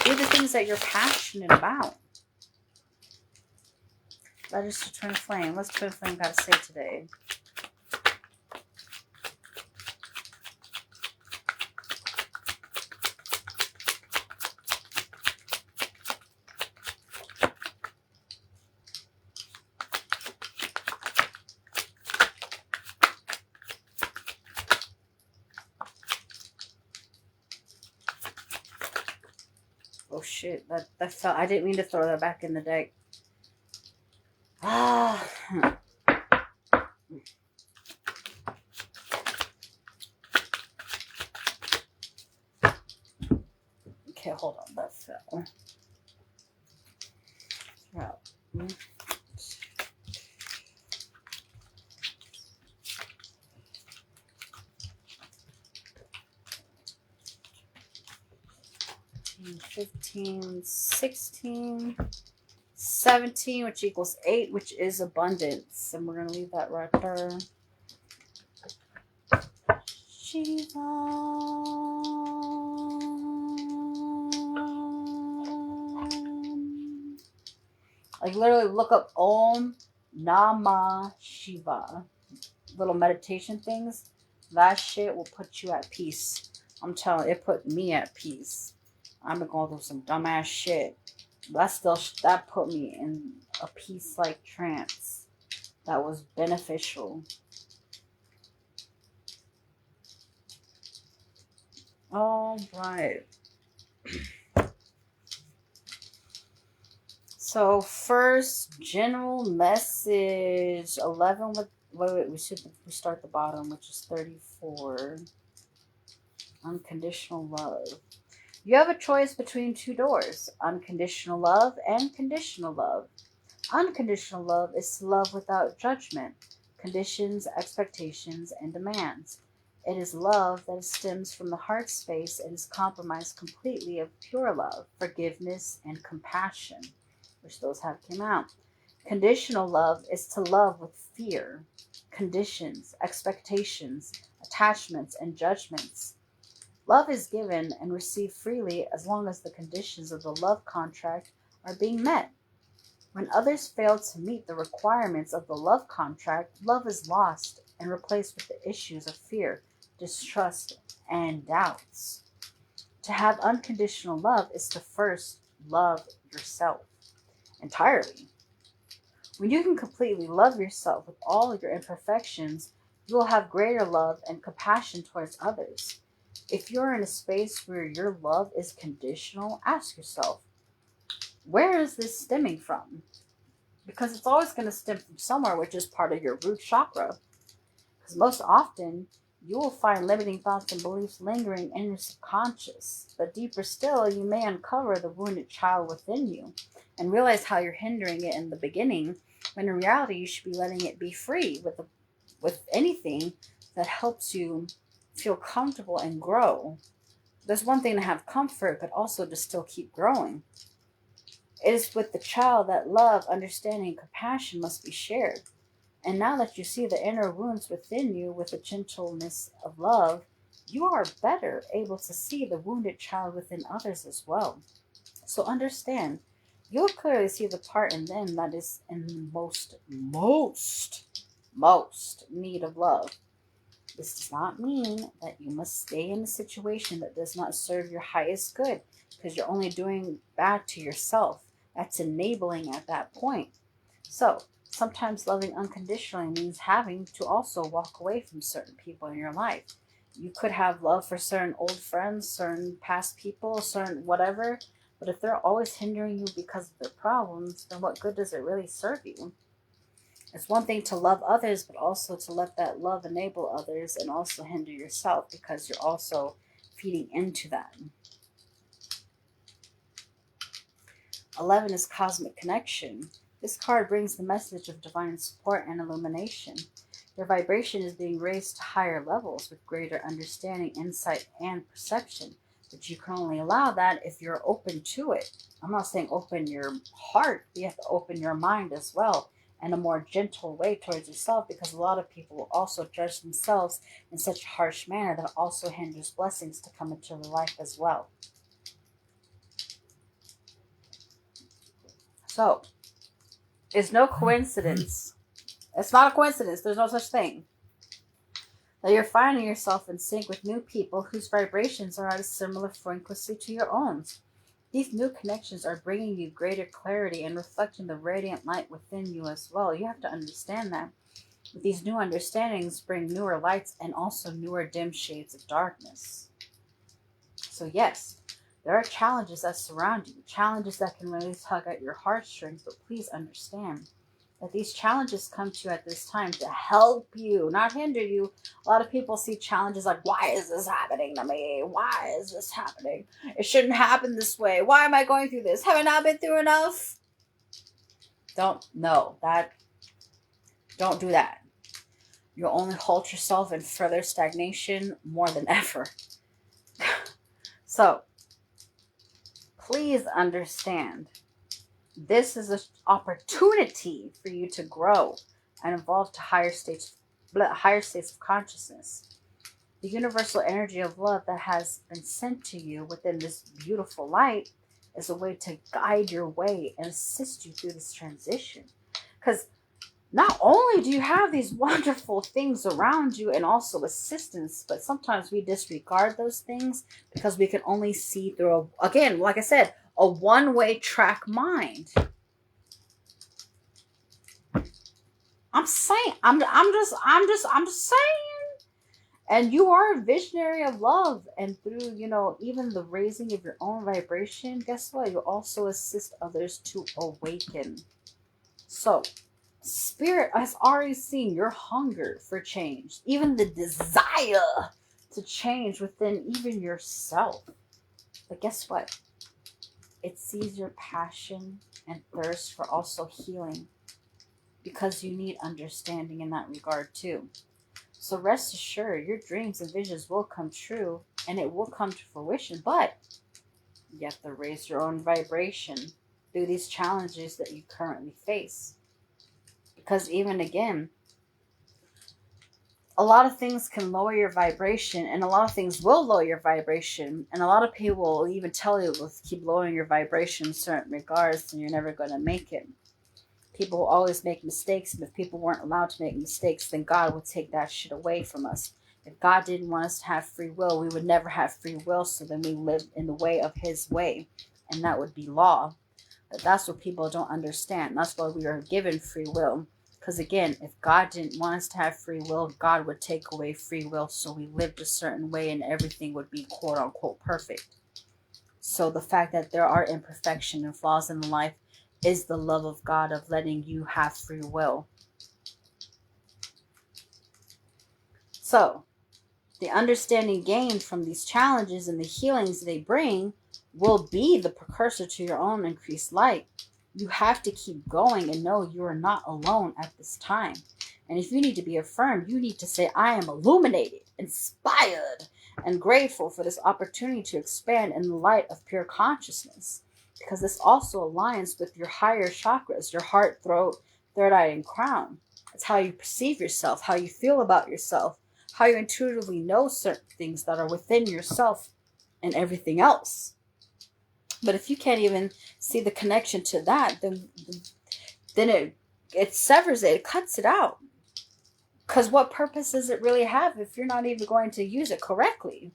Do the things that you're passionate about. That is to Twin Flame. What's Twin Flame got to say today? Oh shit, that fell. I didn't mean to throw that back in the deck. Ah. Okay, hold on, that fell. Wow. 15, 16, 17, which equals 8, which is abundance. And we're going to leave that right there. Shiva. Like literally look up Om Namah Shiva. Little meditation things. That shit will put you at peace. I'm telling you, it put me at peace. I've been going through some dumbass shit. But that put me in a peace-like trance. That was beneficial. All right. So first, general message 11 with wait, we start the bottom, which is 34. Unconditional love. You have a choice between two doors, unconditional love and conditional love. Unconditional love is love without judgment, conditions, expectations, and demands. It is love that stems from the heart space and is comprised completely of pure love, forgiveness, and compassion, which those have came out. Conditional love is to love with fear, conditions, expectations, attachments, and judgments. Love is given and received freely as long as the conditions of the love contract are being met. When others fail to meet the requirements of the love contract, love is lost and replaced with the issues of fear, distrust, and doubts. To have unconditional love is to first love yourself entirely. When you can completely love yourself with all your imperfections, you will have greater love and compassion towards others. If you're in a space where your love is conditional, ask yourself, where is this stemming from? Because it's always going to stem from somewhere, which is part of your root chakra. Because most often, you will find limiting thoughts and beliefs lingering in your subconscious. But deeper still, you may uncover the wounded child within you and realize how you're hindering it in the beginning, when in reality, you should be letting it be free with with anything that helps you feel comfortable and grow. There's one thing to have comfort, but also to still keep growing. It is with the child that love, understanding, and compassion must be shared. And now that you see the inner wounds within you with the gentleness of love, you are better able to see the wounded child within others as well. So understand, you'll clearly see the part in them that is in most need of love. This does not mean that you must stay in a situation that does not serve your highest good, because you're only doing bad to yourself. That's enabling at that point. So, sometimes loving unconditionally means having to also walk away from certain people in your life. You could have love for certain old friends, certain past people, certain whatever, but if they're always hindering you because of their problems, then what good does it really serve you? It's one thing to love others, but also to let that love enable others and also hinder yourself, because you're also feeding into that. 11 is cosmic connection. This card brings the message of divine support and illumination. Your vibration is being raised to higher levels with greater understanding, insight, and perception. But you can only allow that if you're open to it. I'm not saying open your heart, but you have to open your mind as well, in a more gentle way towards yourself, because a lot of people will also judge themselves in such a harsh manner that also hinders blessings to come into their life as well. So, it's no coincidence. It's not a coincidence. There's no such thing. That you're finding yourself in sync with new people whose vibrations are at a similar frequency to your own. These new connections are bringing you greater clarity and reflecting the radiant light within you as well. You have to understand that. These new understandings bring newer lights and also newer dim shades of darkness. So yes, there are challenges that surround you, challenges that can really tug at your heartstrings, but please understand that these challenges come to you at this time to help you, not hinder you. A lot of people see challenges like, why is this happening to me? Why is this happening? It shouldn't happen this way. Why am I going through this? Have I not been through enough? Don't do that. You'll only hold yourself in further stagnation more than ever. So, please understand, this is an opportunity for you to grow and evolve to higher states of consciousness. The universal energy of love that has been sent to you within this beautiful light is a way to guide your way and assist you through this transition. Because not only do you have these wonderful things around you and also assistance, but sometimes we disregard those things because we can only see through, again, like I said, a one-way track mind. I'm saying, I'm just saying. And you are a visionary of love, and through, even the raising of your own vibration, guess what? You also assist others to awaken. So, Spirit has already seen your hunger for change, even the desire to change within even yourself. But guess what? It sees your passion and thirst for also healing, because you need understanding in that regard too. So rest assured, your dreams and visions will come true, and it will come to fruition, but you have to raise your own vibration through these challenges that you currently face. Because even again, a lot of things can lower your vibration, and a lot of things will lower your vibration. And a lot of people will even tell you, let's keep lowering your vibration in certain regards, and you're never going to make it. People will always make mistakes, and if people weren't allowed to make mistakes, then God would take that shit away from us. If God didn't want us to have free will, we would never have free will, so then we live in the way of his way, and that would be law. But that's what people don't understand. That's why we are given free will. Because again, if God didn't want us to have free will, God would take away free will, so we lived a certain way and everything would be quote unquote perfect. So the fact that there are imperfections and flaws in life is the love of God of letting you have free will. So the understanding gained from these challenges and the healings they bring will be the precursor to your own increased light. You have to keep going and know you are not alone at this time. And if you need to be affirmed, you need to say, I am illuminated, inspired, and grateful for this opportunity to expand in the light of pure consciousness. Because this also aligns with your higher chakras, your heart, throat, third eye, and crown. It's how you perceive yourself, how you feel about yourself, how you intuitively know certain things that are within yourself and everything else. But if you can't even see the connection to that, then it severs it, it cuts it out. Because what purpose does it really have if you're not even going to use it correctly?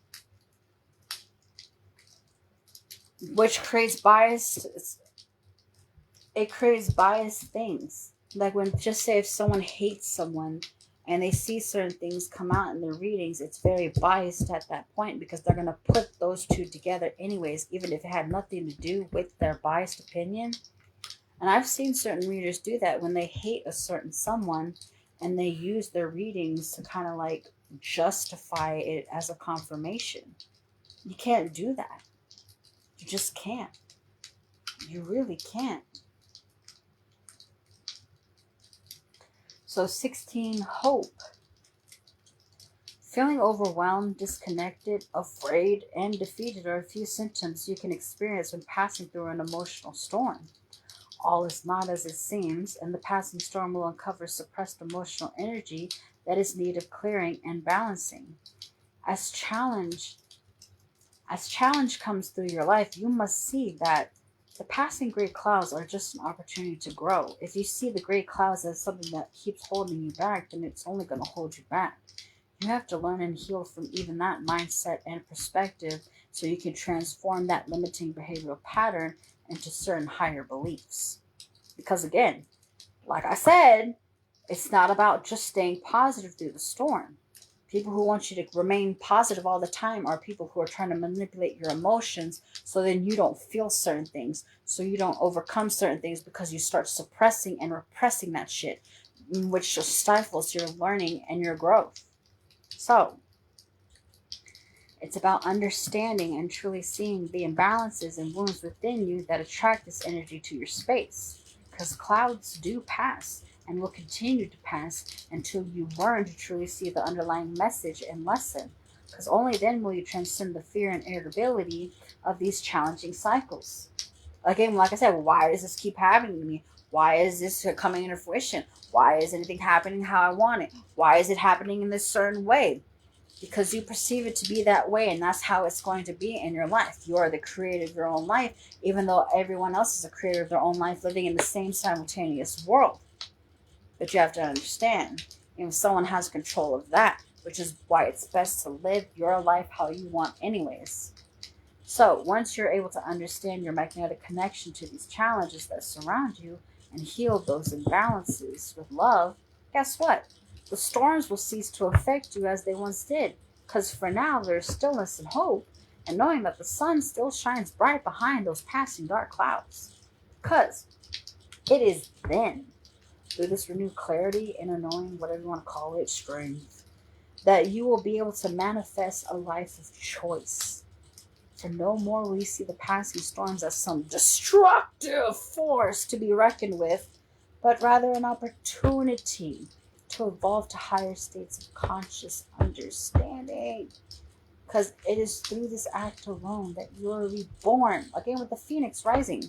Which creates bias. It creates biased things. Like when, just say if someone hates someone and they see certain things come out in their readings, it's very biased at that point because they're going to put those two together anyways, even if it had nothing to do with their biased opinion. And I've seen certain readers do that when they hate a certain someone and they use their readings to kind of like justify it as a confirmation. You can't do that. You just can't. You really can't. So 16, hope. Feeling overwhelmed, disconnected, afraid, and defeated are a few symptoms you can experience when passing through an emotional storm. All is not as it seems, and the passing storm will uncover suppressed emotional energy that is needed clearing and balancing. As challenge comes through your life, you must see that the passing gray clouds are just an opportunity to grow. If you see the gray clouds as something that keeps holding you back, then it's only going to hold you back. You have to learn and heal from even that mindset and perspective so you can transform that limiting behavioral pattern into certain higher beliefs. Because again, like I said, it's not about just staying positive through the storm. People who want you to remain positive all the time are people who are trying to manipulate your emotions so then you don't feel certain things, so you don't overcome certain things because you start suppressing and repressing that shit, which just stifles your learning and your growth. So, it's about understanding and truly seeing the imbalances and wounds within you that attract this energy to your space. Because clouds do pass and will continue to pass until you learn to truly see the underlying message and lesson. Because only then will you transcend the fear and irritability of these challenging cycles. Again, like I said, why does this keep happening to me? Why is this coming into fruition? Why is anything happening how I want it? Why is it happening in this certain way? Because you perceive it to be that way, and that's how it's going to be in your life. You are the creator of your own life, even though everyone else is a creator of their own life, living in the same simultaneous world. But you have to understand, someone has control of that, which is why it's best to live your life how you want anyways. So once you're able to understand your magnetic connection to these challenges that surround you and heal those imbalances with love, guess what? The storms will cease to affect you as they once did, because for now there's stillness and hope, and knowing that the sun still shines bright behind those passing dark clouds. Because it is then, through this renewed clarity, inner knowing, whatever you want to call it, strength, that you will be able to manifest a life of choice. For no more will you see the passing storms as some destructive force to be reckoned with, but rather an opportunity to evolve to higher states of conscious understanding. Because it is through this act alone that you are reborn. Again, with the phoenix rising,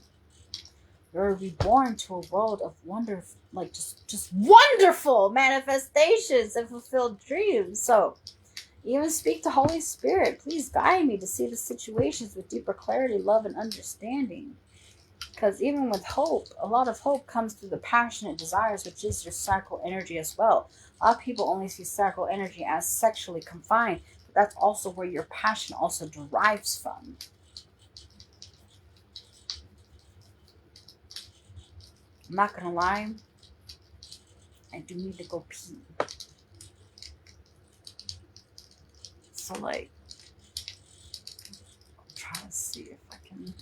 you're reborn to a world of wonder, like just wonderful manifestations and fulfilled dreams. So, even speak to Holy Spirit. Please guide me to see the situations with deeper clarity, love, and understanding. Because even with hope, a lot of hope comes through the passionate desires, which is your sacral energy as well. A lot of people only see sacral energy as sexually confined, but that's also where your passion also derives from. I'm not going to lie, I do need to go pee. So, like, I'm trying to see if I can...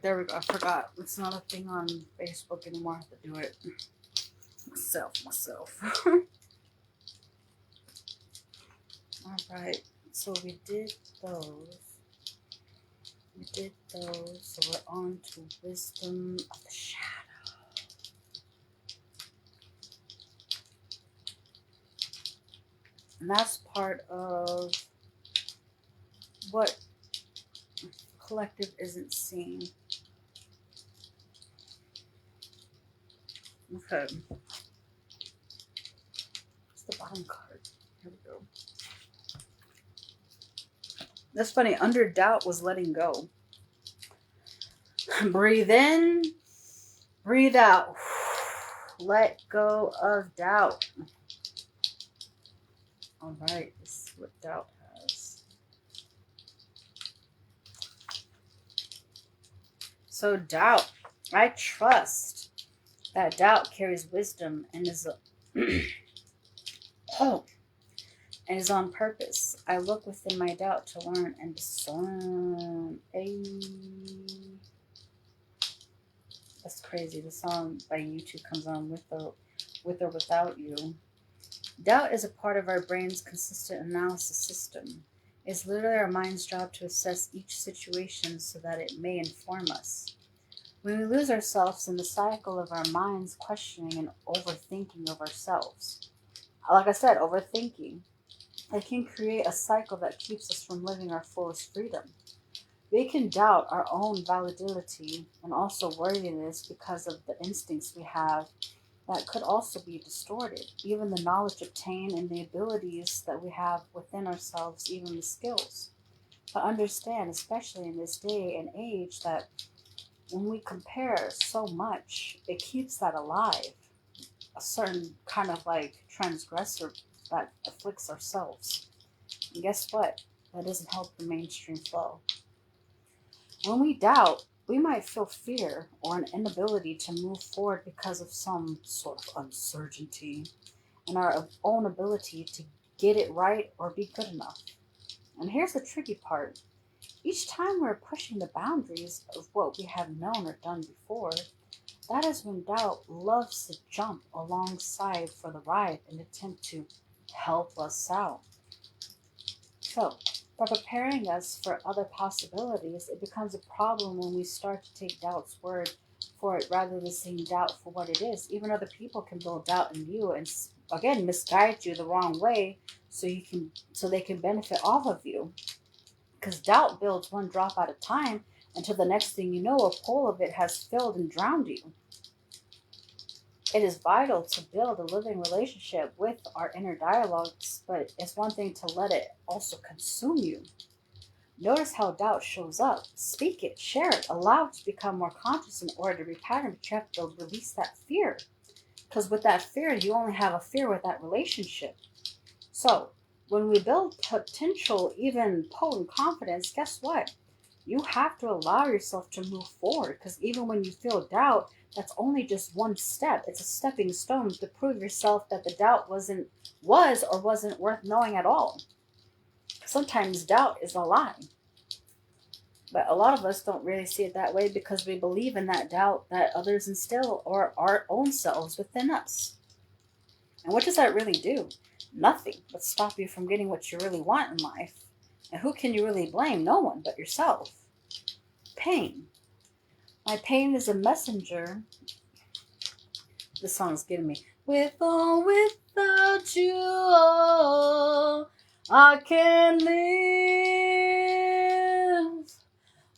there we go. I forgot. It's not a thing on Facebook anymore. I have to do it myself. All right. So we did those. So we're on to wisdom of the shadow. And that's part of what collective isn't seeing. Okay. It's the bottom card. Here we go. That's funny. Under doubt was letting go. Breathe in. Breathe out. Let go of doubt. All right. This is what doubt has. So doubt. I trust that doubt carries wisdom and is and is on purpose. I look within my doubt to learn and discern. That's crazy. The song by U2 comes on with or without you. Doubt is a part of our brain's consistent analysis system. It's literally our mind's job to assess each situation so that it may inform us. When we lose ourselves in the cycle of our minds questioning and overthinking of ourselves, like I said, overthinking, it can create a cycle that keeps us from living our fullest freedom. We can doubt our own validity and also worthiness because of the instincts we have that could also be distorted. Even the knowledge obtained and the abilities that we have within ourselves, even the skills. But understand, especially in this day and age, that when we compare so much, it keeps that alive. A certain kind of like transgressor that afflicts ourselves. And guess what? That doesn't help the mainstream flow. When we doubt, we might feel fear or an inability to move forward because of some sort of uncertainty in our own ability to get it right or be good enough. And here's the tricky part. Each time we're pushing the boundaries of what we have known or done before, that is when doubt loves to jump alongside for the ride and attempt to help us out. So, by preparing us for other possibilities, it becomes a problem when we start to take doubt's word for it rather than seeing doubt for what it is. Even other people can build doubt in you and again misguide you the wrong way so they can benefit off of you. Because doubt builds one drop at a time until the next thing you know, a pool of it has filled and drowned you. It is vital to build a living relationship with our inner dialogues, but it's one thing to let it also consume you. Notice how doubt shows up. Speak it, share it, allow it to become more conscious in order to repattern, but you have to release that fear. Because with that fear, you only have a fear with that relationship. So, when we build potential, even potent confidence, guess what? You have to allow yourself to move forward, because even when you feel doubt, that's only just one step. It's a stepping stone to prove yourself that the doubt wasn't worth knowing at all. Sometimes doubt is a lie. But a lot of us don't really see it that way because we believe in that doubt that others instill or our own selves within us. And what does that really do? Nothing but stop you from getting what you really want in life. And who can you really blame? No one but yourself. Pain. My pain is a messenger. This song's getting me. With or without you, oh, I can live.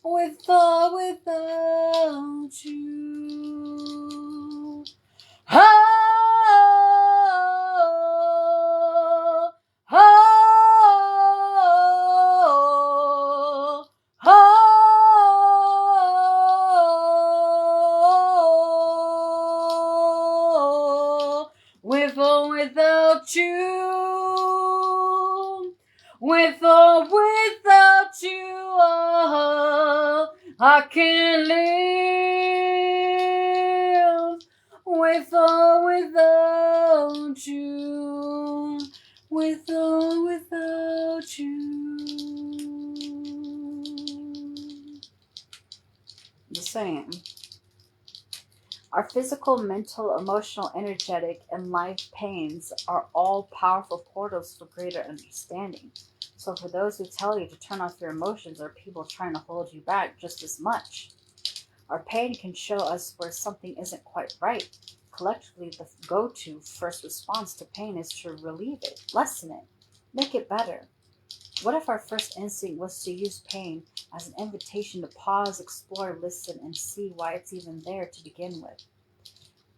With or without you. Oh, oh, oh, with or without you, with or without you, oh, I can live. With or without you, with or without you. The saying, our physical, mental, emotional, energetic, and life pains are all powerful portals for greater understanding. So for those who tell you to turn off your emotions are people trying to hold you back just as much. Our pain can show us where something isn't quite right. Collectively, the go-to first response to pain is to relieve it, lessen it, make it better. What if our first instinct was to use pain as an invitation to pause, explore, listen, and see why it's even there to begin with?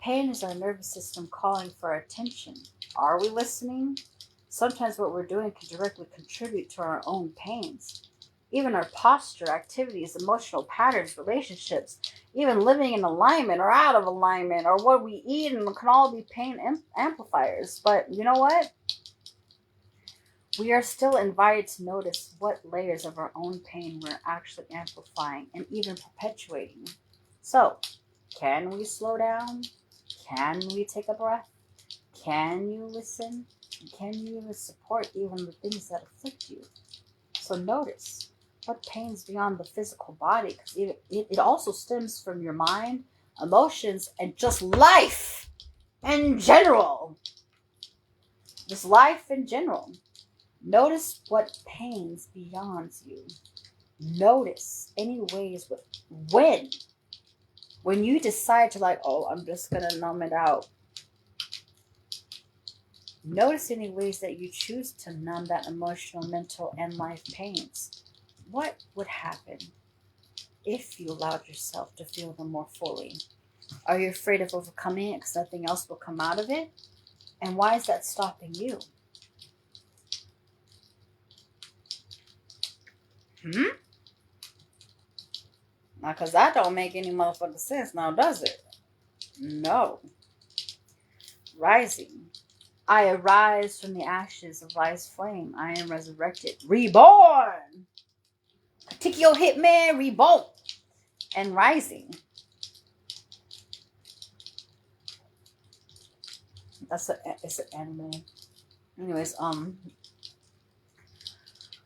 Pain is our nervous system calling for our attention. Are we listening? Sometimes what we're doing can directly contribute to our own pains. Even our posture, activities, emotional patterns, relationships, even living in alignment or out of alignment, or what we eat, and can all be pain amplifiers. But you know what? We are still invited to notice what layers of our own pain we're actually amplifying and even perpetuating. So, can we slow down? Can we take a breath? Can you listen? Can you even support even the things that afflict you? So notice what pains beyond the physical body, because it also stems from your mind, emotions, and just life in general. Just life in general. Notice what pains beyond you. Notice any ways when you decide to I'm just gonna numb it out. Notice any ways that you choose to numb that emotional, mental, and life pains. What would happen if you allowed yourself to feel them more fully? Are you afraid of overcoming it because nothing else will come out of it? And why is that stopping you? Now, because that don't make any motherfucking sense now, does it? No. Rising. I arise from the ashes of life's flame. I am resurrected. Reborn. Tikio Hitman reborn. And rising. It's an anime. Anyways,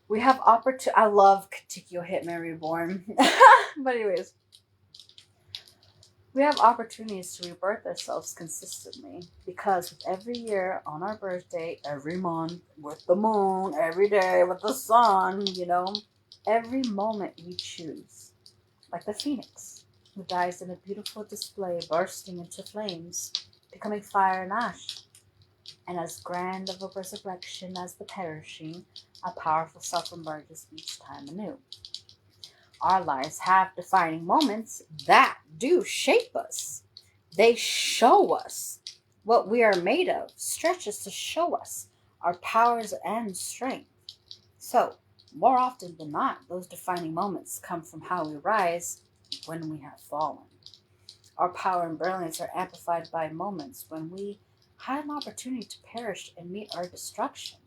we have I love Tikio Hitman Reborn. But anyways, we have opportunities to rebirth ourselves consistently because with every year on our birthday, every month with the moon, every day with the sun, every moment we choose, like the phoenix who dies in a beautiful display, bursting into flames, becoming fire and ash, and as grand of a resurrection as the perishing, a powerful self emerges each time anew. Our lives have defining moments that do shape us. They show us what we are made of, stretch us to show us our powers and strength. So, more often than not, those defining moments come from how we rise when we have fallen. Our power and brilliance are amplified by moments when we had an opportunity to perish and meet our destruction.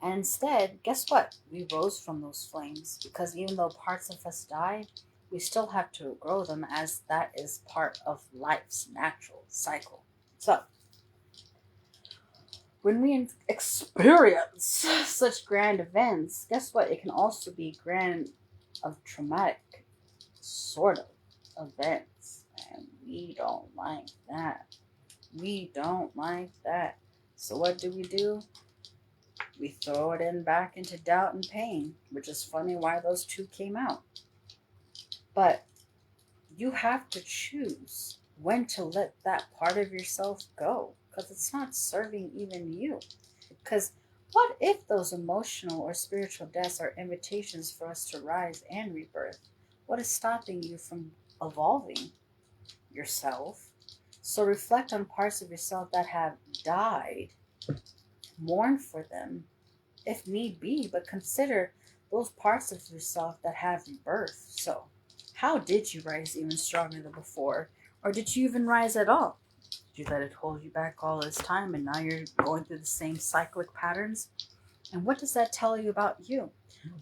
And instead, guess what? We rose from those flames because even though parts of us die, we still have to grow them as that is part of life's natural cycle. So, when we experience such grand events, guess what? It can also be grand of traumatic sort of events. And we don't like that. We don't like that. So what do? We throw it in back into doubt and pain, which is funny why those two came out. But you have to choose when to let that part of yourself go, because it's not serving even you. Because what if those emotional or spiritual deaths are invitations for us to rise and rebirth? What is stopping you from evolving yourself? So reflect on parts of yourself that have died. Mourn for them if need be, but consider those parts of yourself that have rebirth. So, how did you rise even stronger than before? Or did you even rise at all? Did you let it hold you back all this time and now you're going through the same cyclic patterns? And what does that tell you about you?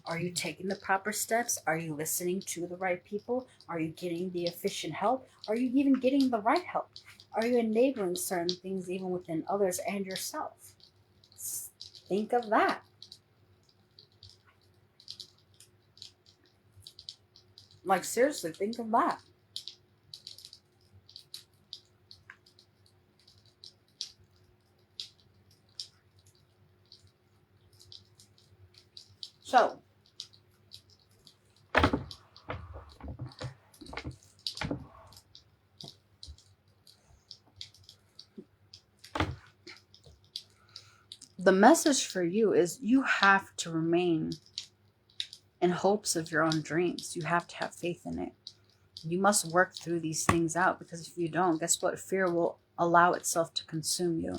Are you taking the proper steps? Are you listening to the right people? Are you getting the efficient help? Are you even getting the right help? Are you enabling certain things even within others and yourself? Think of that. Like, seriously, think of that. So, the message for you is you have to remain in hopes of your own dreams. You have to have faith in it. You must work through these things out, because if you don't, guess what? Fear will allow itself to consume you.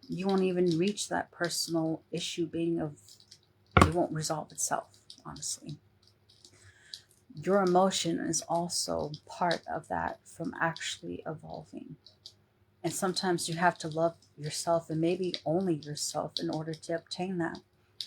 You won't even reach that personal issue being of, it won't resolve itself, honestly. Your emotion is also part of that from actually evolving. And sometimes you have to love yourself, and maybe only yourself, in order to obtain that.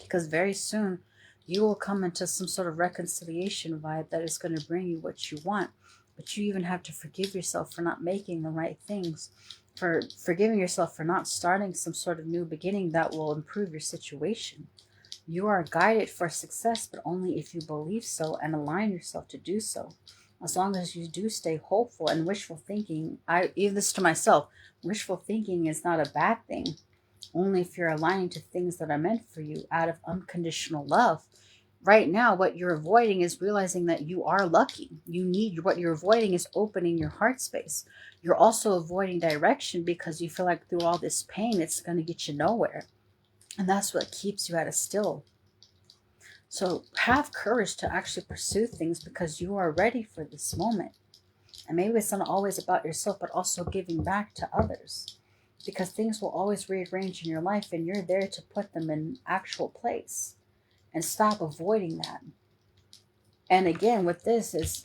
Because very soon you will come into some sort of reconciliation vibe that is going to bring you what you want. But you even have to forgive yourself for not making the right things, for forgiving yourself for not starting some sort of new beginning that will improve your situation. You are guided for success, but only if you believe so and align yourself to do so. As long as you do stay hopeful and wishful thinking, I even this to myself, wishful thinking is not a bad thing. Only if you're aligning to things that are meant for you out of unconditional love. Right now, what you're avoiding is realizing that you are lucky. What you're avoiding is opening your heart space. You're also avoiding direction because you feel like through all this pain, it's going to get you nowhere. And that's what keeps you at a still. So have courage to actually pursue things, because you are ready for this moment. And maybe it's not always about yourself, but also giving back to others. Because things will always rearrange in your life, and you're there to put them in actual place. And stop avoiding that. And again, with this is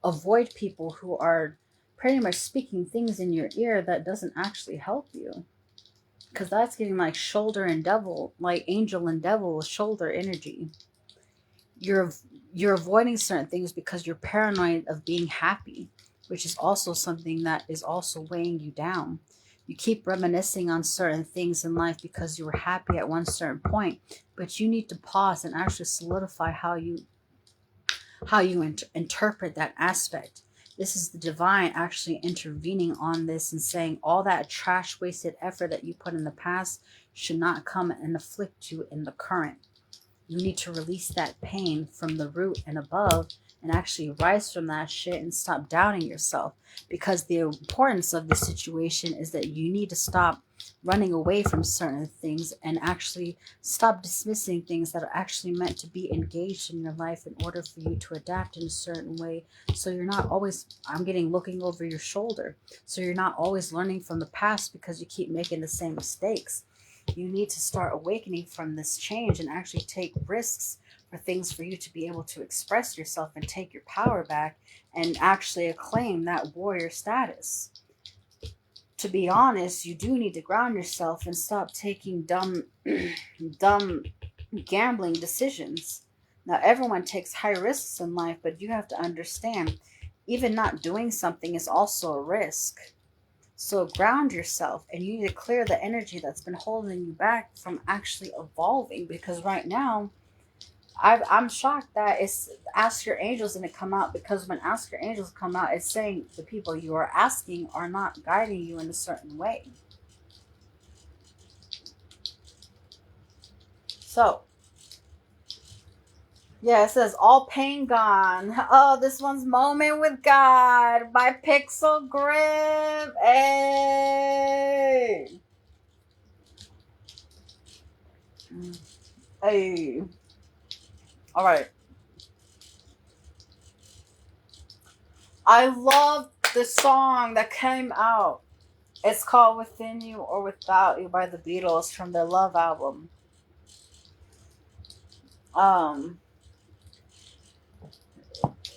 avoid people who are pretty much speaking things in your ear that doesn't actually help you. Because that's giving like shoulder and devil, like angel and devil shoulder energy. You're avoiding certain things because you're paranoid of being happy, which is also something that is also weighing you down. You keep reminiscing on certain things in life because you were happy at one certain point, but you need to pause and actually solidify how you interpret that aspect. This is the divine actually intervening on this and saying all that trash wasted effort that you put in the past should not come and afflict you in the current. You need to release that pain from the root and above, and actually rise from that shit and stop doubting yourself. Because the importance of the situation is that you need to stop running away from certain things and actually stop dismissing things that are actually meant to be engaged in your life in order for you to adapt in a certain way. So you're not always, looking over your shoulder. So you're not always learning from the past because you keep making the same mistakes. You need to start awakening from this change and actually take risks for things for you to be able to express yourself and take your power back and actually acclaim that warrior status. To be honest, you do need to ground yourself and stop taking dumb gambling decisions. Now, everyone takes high risks in life, but you have to understand, even not doing something is also a risk. So ground yourself, and you need to clear the energy that's been holding you back from actually evolving. Because right now, I'm shocked that it's Ask Your Angels didn't come out, because when Ask Your Angels come out, it's saying the people you are asking are not guiding you in a certain way. So, yeah, it says all pain gone. Oh, this one's Moment with God by Pixel Grip. Hey. Hey. All right. I love the song that came out. It's called Within You or Without You by the Beatles from their Love album.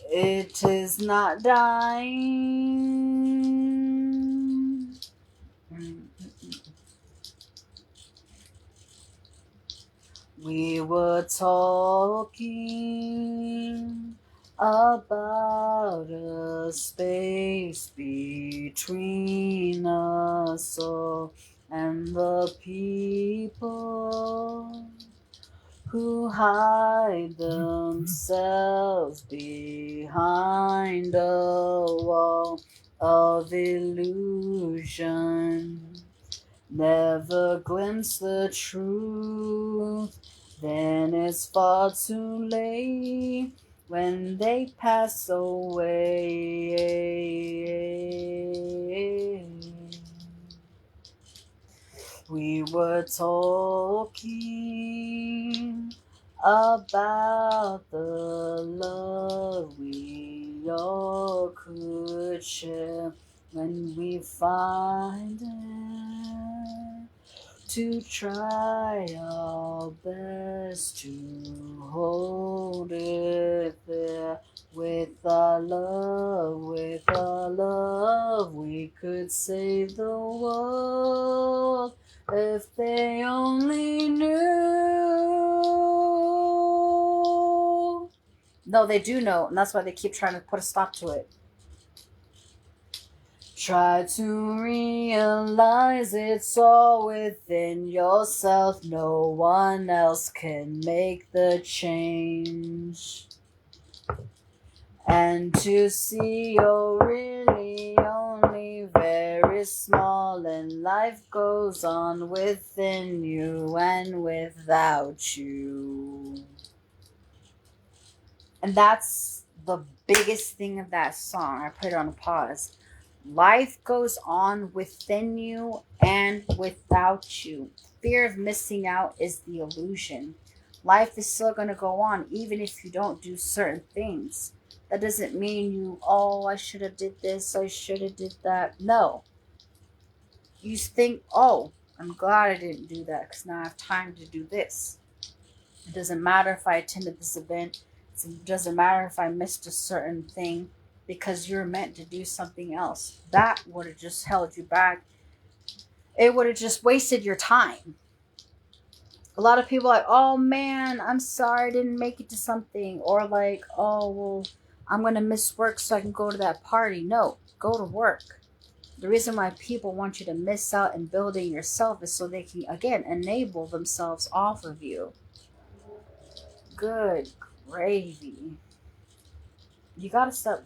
It is not dying. We were talking about a space between us all and the people who hide themselves behind a wall of illusion. Never glimpse the truth then it's far too late when they pass away. We were talking about the love we all could share when we find it, to try our best to hold it there. With our love, we could save the world if they only knew. No, they do know, and that's why they keep trying to put a stop to it. Try to realize it's all within yourself. No one else can make the change. And to see you're really only very small, and life goes on within you and without you. And that's the biggest thing of that song. I put it on a pause. Life goes on within you and without you. Fear of missing out is the illusion. Life is still going to go on even if you don't do certain things. That doesn't mean you, I should have did this, I should have did that. No. You think, I'm glad I didn't do that because now I have time to do this. It doesn't matter if I attended this event. It doesn't matter if I missed a certain thing because you're meant to do something else. That would have just held you back. It would have just wasted your time. A lot of people are like, oh man, I'm sorry I didn't make it to something. Or like, oh, well, I'm going to miss work so I can go to that party. No, go to work. The reason why people want you to miss out in building yourself is so they can, again, enable themselves off of you. Good gravy. You gotta stop,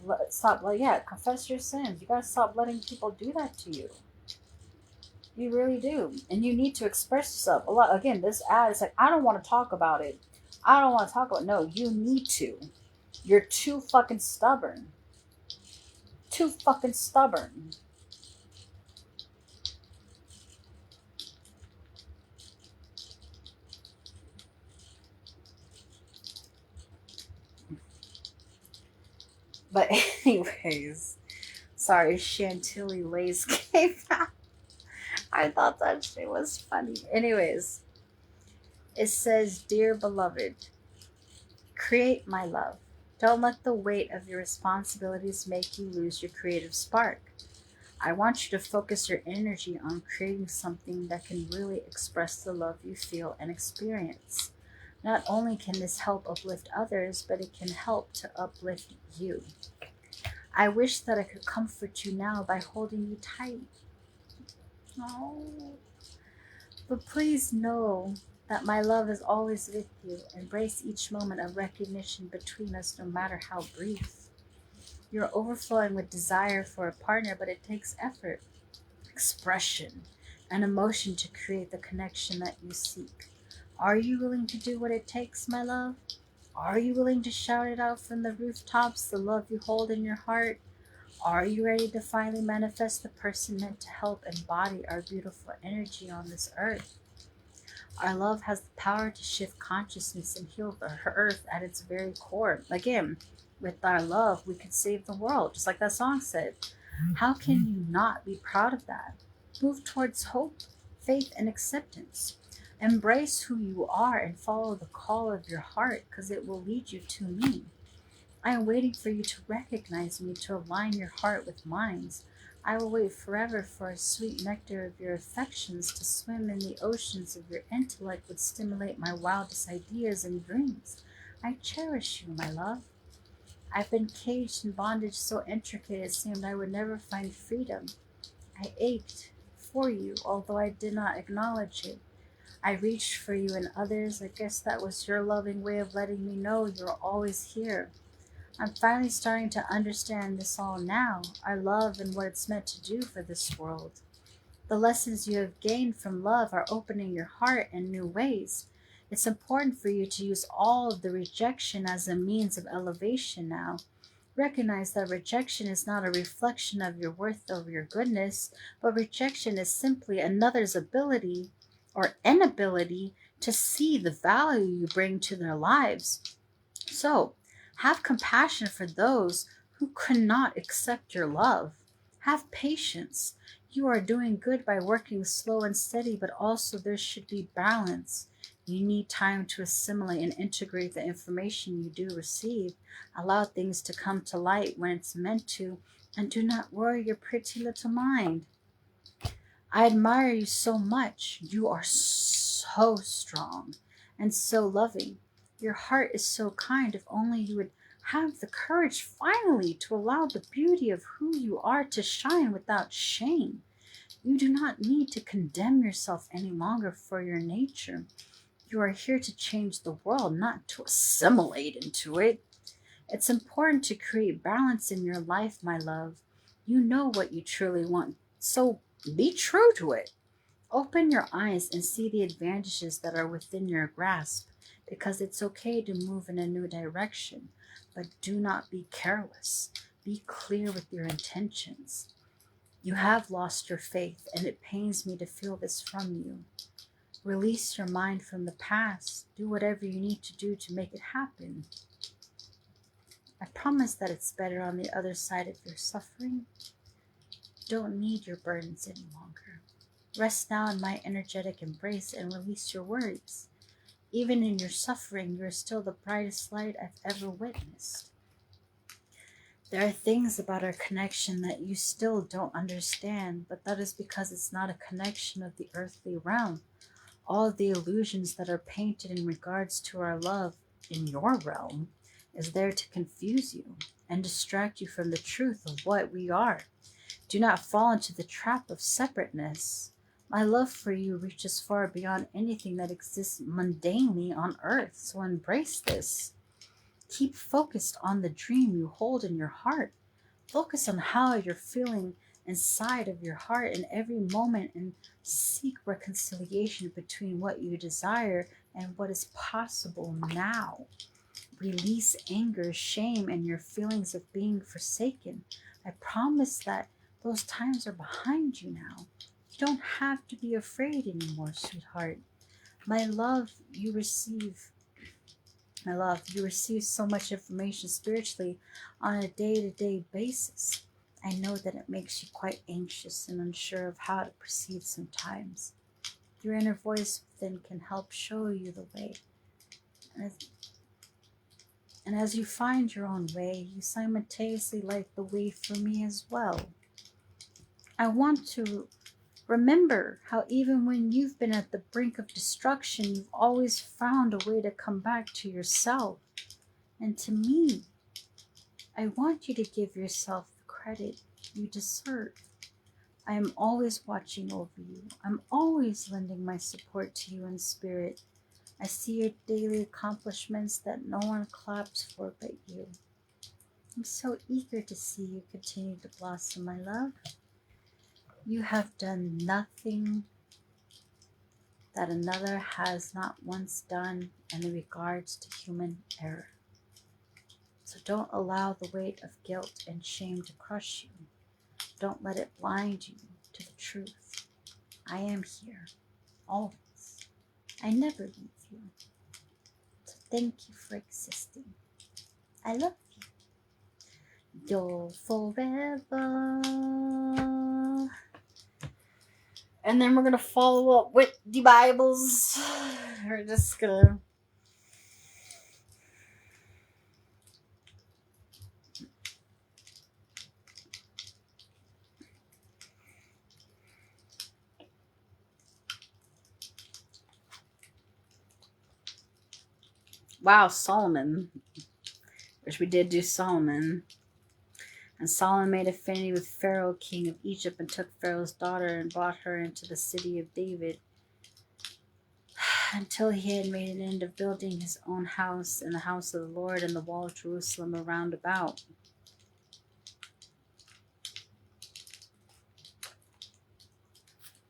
confess your sins. You gotta stop letting people do that to you. You really do. And you need to express yourself. A lot, again, this ad is like, I don't want to talk about it. I don't want to talk about it. No, you need to. You're too fucking stubborn. Too fucking stubborn. But anyways, sorry, Chantilly Lace came out. I thought that shit was funny. Anyways, it says, Dear beloved, create my love. Don't let the weight of your responsibilities make you lose your creative spark. I want you to focus your energy on creating something that can really express the love you feel and experience. Not only can this help uplift others, but it can help to uplift you. I wish that I could comfort you now by holding you tight. Oh. But please know that my love is always with you. Embrace each moment of recognition between us, no matter how brief. You're overflowing with desire for a partner, but it takes effort, expression, and emotion to create the connection that you seek. Are you willing to do what it takes, my love? Are you willing to shout it out from the rooftops, the love you hold in your heart? Are you ready to finally manifest the person meant to help embody our beautiful energy on this earth? Our love has the power to shift consciousness and heal the earth at its very core. Again, with our love, we could save the world, just like that song said. How can you not be proud of that? Move towards hope, faith, and acceptance. Embrace who you are and follow the call of your heart, because it will lead you to me. I am waiting for you to recognize me, to align your heart with mine. I will wait forever for a sweet nectar of your affections to swim in the oceans of your intellect would stimulate my wildest ideas and dreams. I cherish you, my love. I've been caged in bondage so intricate it seemed I would never find freedom. I ached for you, although I did not acknowledge it. I reached for you and others. I guess that was your loving way of letting me know you're always here. I'm finally starting to understand this all now, our love and what it's meant to do for this world. The lessons you have gained from love are opening your heart in new ways. It's important for you to use all of the rejection as a means of elevation now. Recognize that rejection is not a reflection of your worth or your goodness, but rejection is simply another's ability or inability to see the value you bring to their lives. So, have compassion for those who cannot accept your love. Have patience. You are doing good by working slow and steady, but also there should be balance. You need time to assimilate and integrate the information you do receive. Allow things to come to light when it's meant to, and do not worry your pretty little mind. I admire you so much. You are so strong and so loving. Your heart is so kind. If only you would have the courage finally to allow the beauty of who you are to shine without shame. You do not need to condemn yourself any longer for your nature. You are here to change the world, not to assimilate into it. It's important to create balance in your life, my love. You know what you truly want, so be true to it. Open your eyes and see the advantages that are within your grasp, because it's okay to move in a new direction, but do not be careless. Be clear with your intentions. You have lost your faith, and it pains me to feel this from you. Release your mind from the past. Do whatever you need to do to make it happen. I promise that it's better on the other side of your suffering. Don't need your burdens any longer. Rest now in my energetic embrace and release your worries. Even in your suffering, you are still the brightest light I've ever witnessed. There are things about our connection that you still don't understand, but that is because it's not a connection of the earthly realm. All of the illusions that are painted in regards to our love in your realm is there to confuse you and distract you from the truth of what we are. Do not fall into the trap of separateness. My love for you reaches far beyond anything that exists mundanely on earth, so embrace this. Keep focused on the dream you hold in your heart. Focus on how you're feeling inside of your heart in every moment and seek reconciliation between what you desire and what is possible now. Release anger, shame, and your feelings of being forsaken. I promise that those times are behind you now. You don't have to be afraid anymore, sweetheart. My love, you receive so much information spiritually on a day-to-day basis. I know that it makes you quite anxious and unsure of how to proceed sometimes. Your inner voice within can help show you the way. And as you find your own way, you simultaneously light the way for me as well. I want to remember how even when you've been at the brink of destruction, you've always found a way to come back to yourself and to me. I want you to give yourself the credit you deserve. I am always watching over you. I'm always lending my support to you in spirit. I see your daily accomplishments that no one claps for but you. I'm so eager to see you continue to blossom, my love. You have done nothing that another has not once done in regards to human error. So don't allow the weight of guilt and shame to crush you. Don't let it blind you to the truth. I am here, always. I never leave you. So thank you for existing. I love you. You're forever. And then we're going to follow up with the Bibles. We're just going to... Wow, Solomon. Which we did do Solomon. And Solomon made affinity with Pharaoh, king of Egypt, and took Pharaoh's daughter and brought her into the city of David, until he had made an end of building his own house and the house of the Lord and the wall of Jerusalem around about.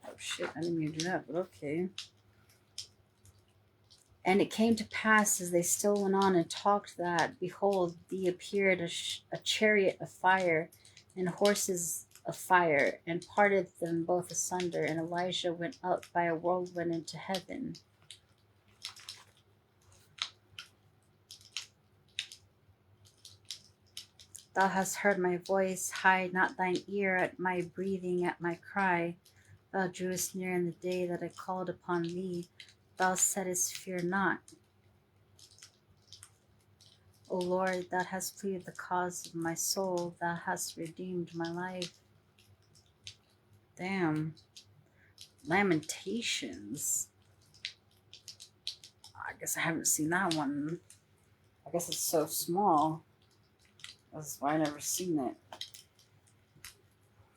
Oh shit, I didn't mean to do that, but okay. And it came to pass, as they still went on and talked, that, behold, thee appeared a chariot of fire and horses of fire, and parted them both asunder. And Elijah went up by a whirlwind into heaven. Thou hast heard my voice, hide not thine ear at my breathing, at my cry. Thou drewest near in the day that I called upon thee. Thou saidst, fear not. O Lord, thou hast pleaded the cause of my soul. Thou hast redeemed my life. Damn. Lamentations. I guess I haven't seen that one. I guess it's so small. That's why I never seen it.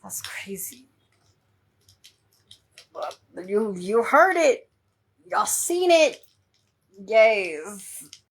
That's crazy. But you heard it. Y'all seen it. Yes.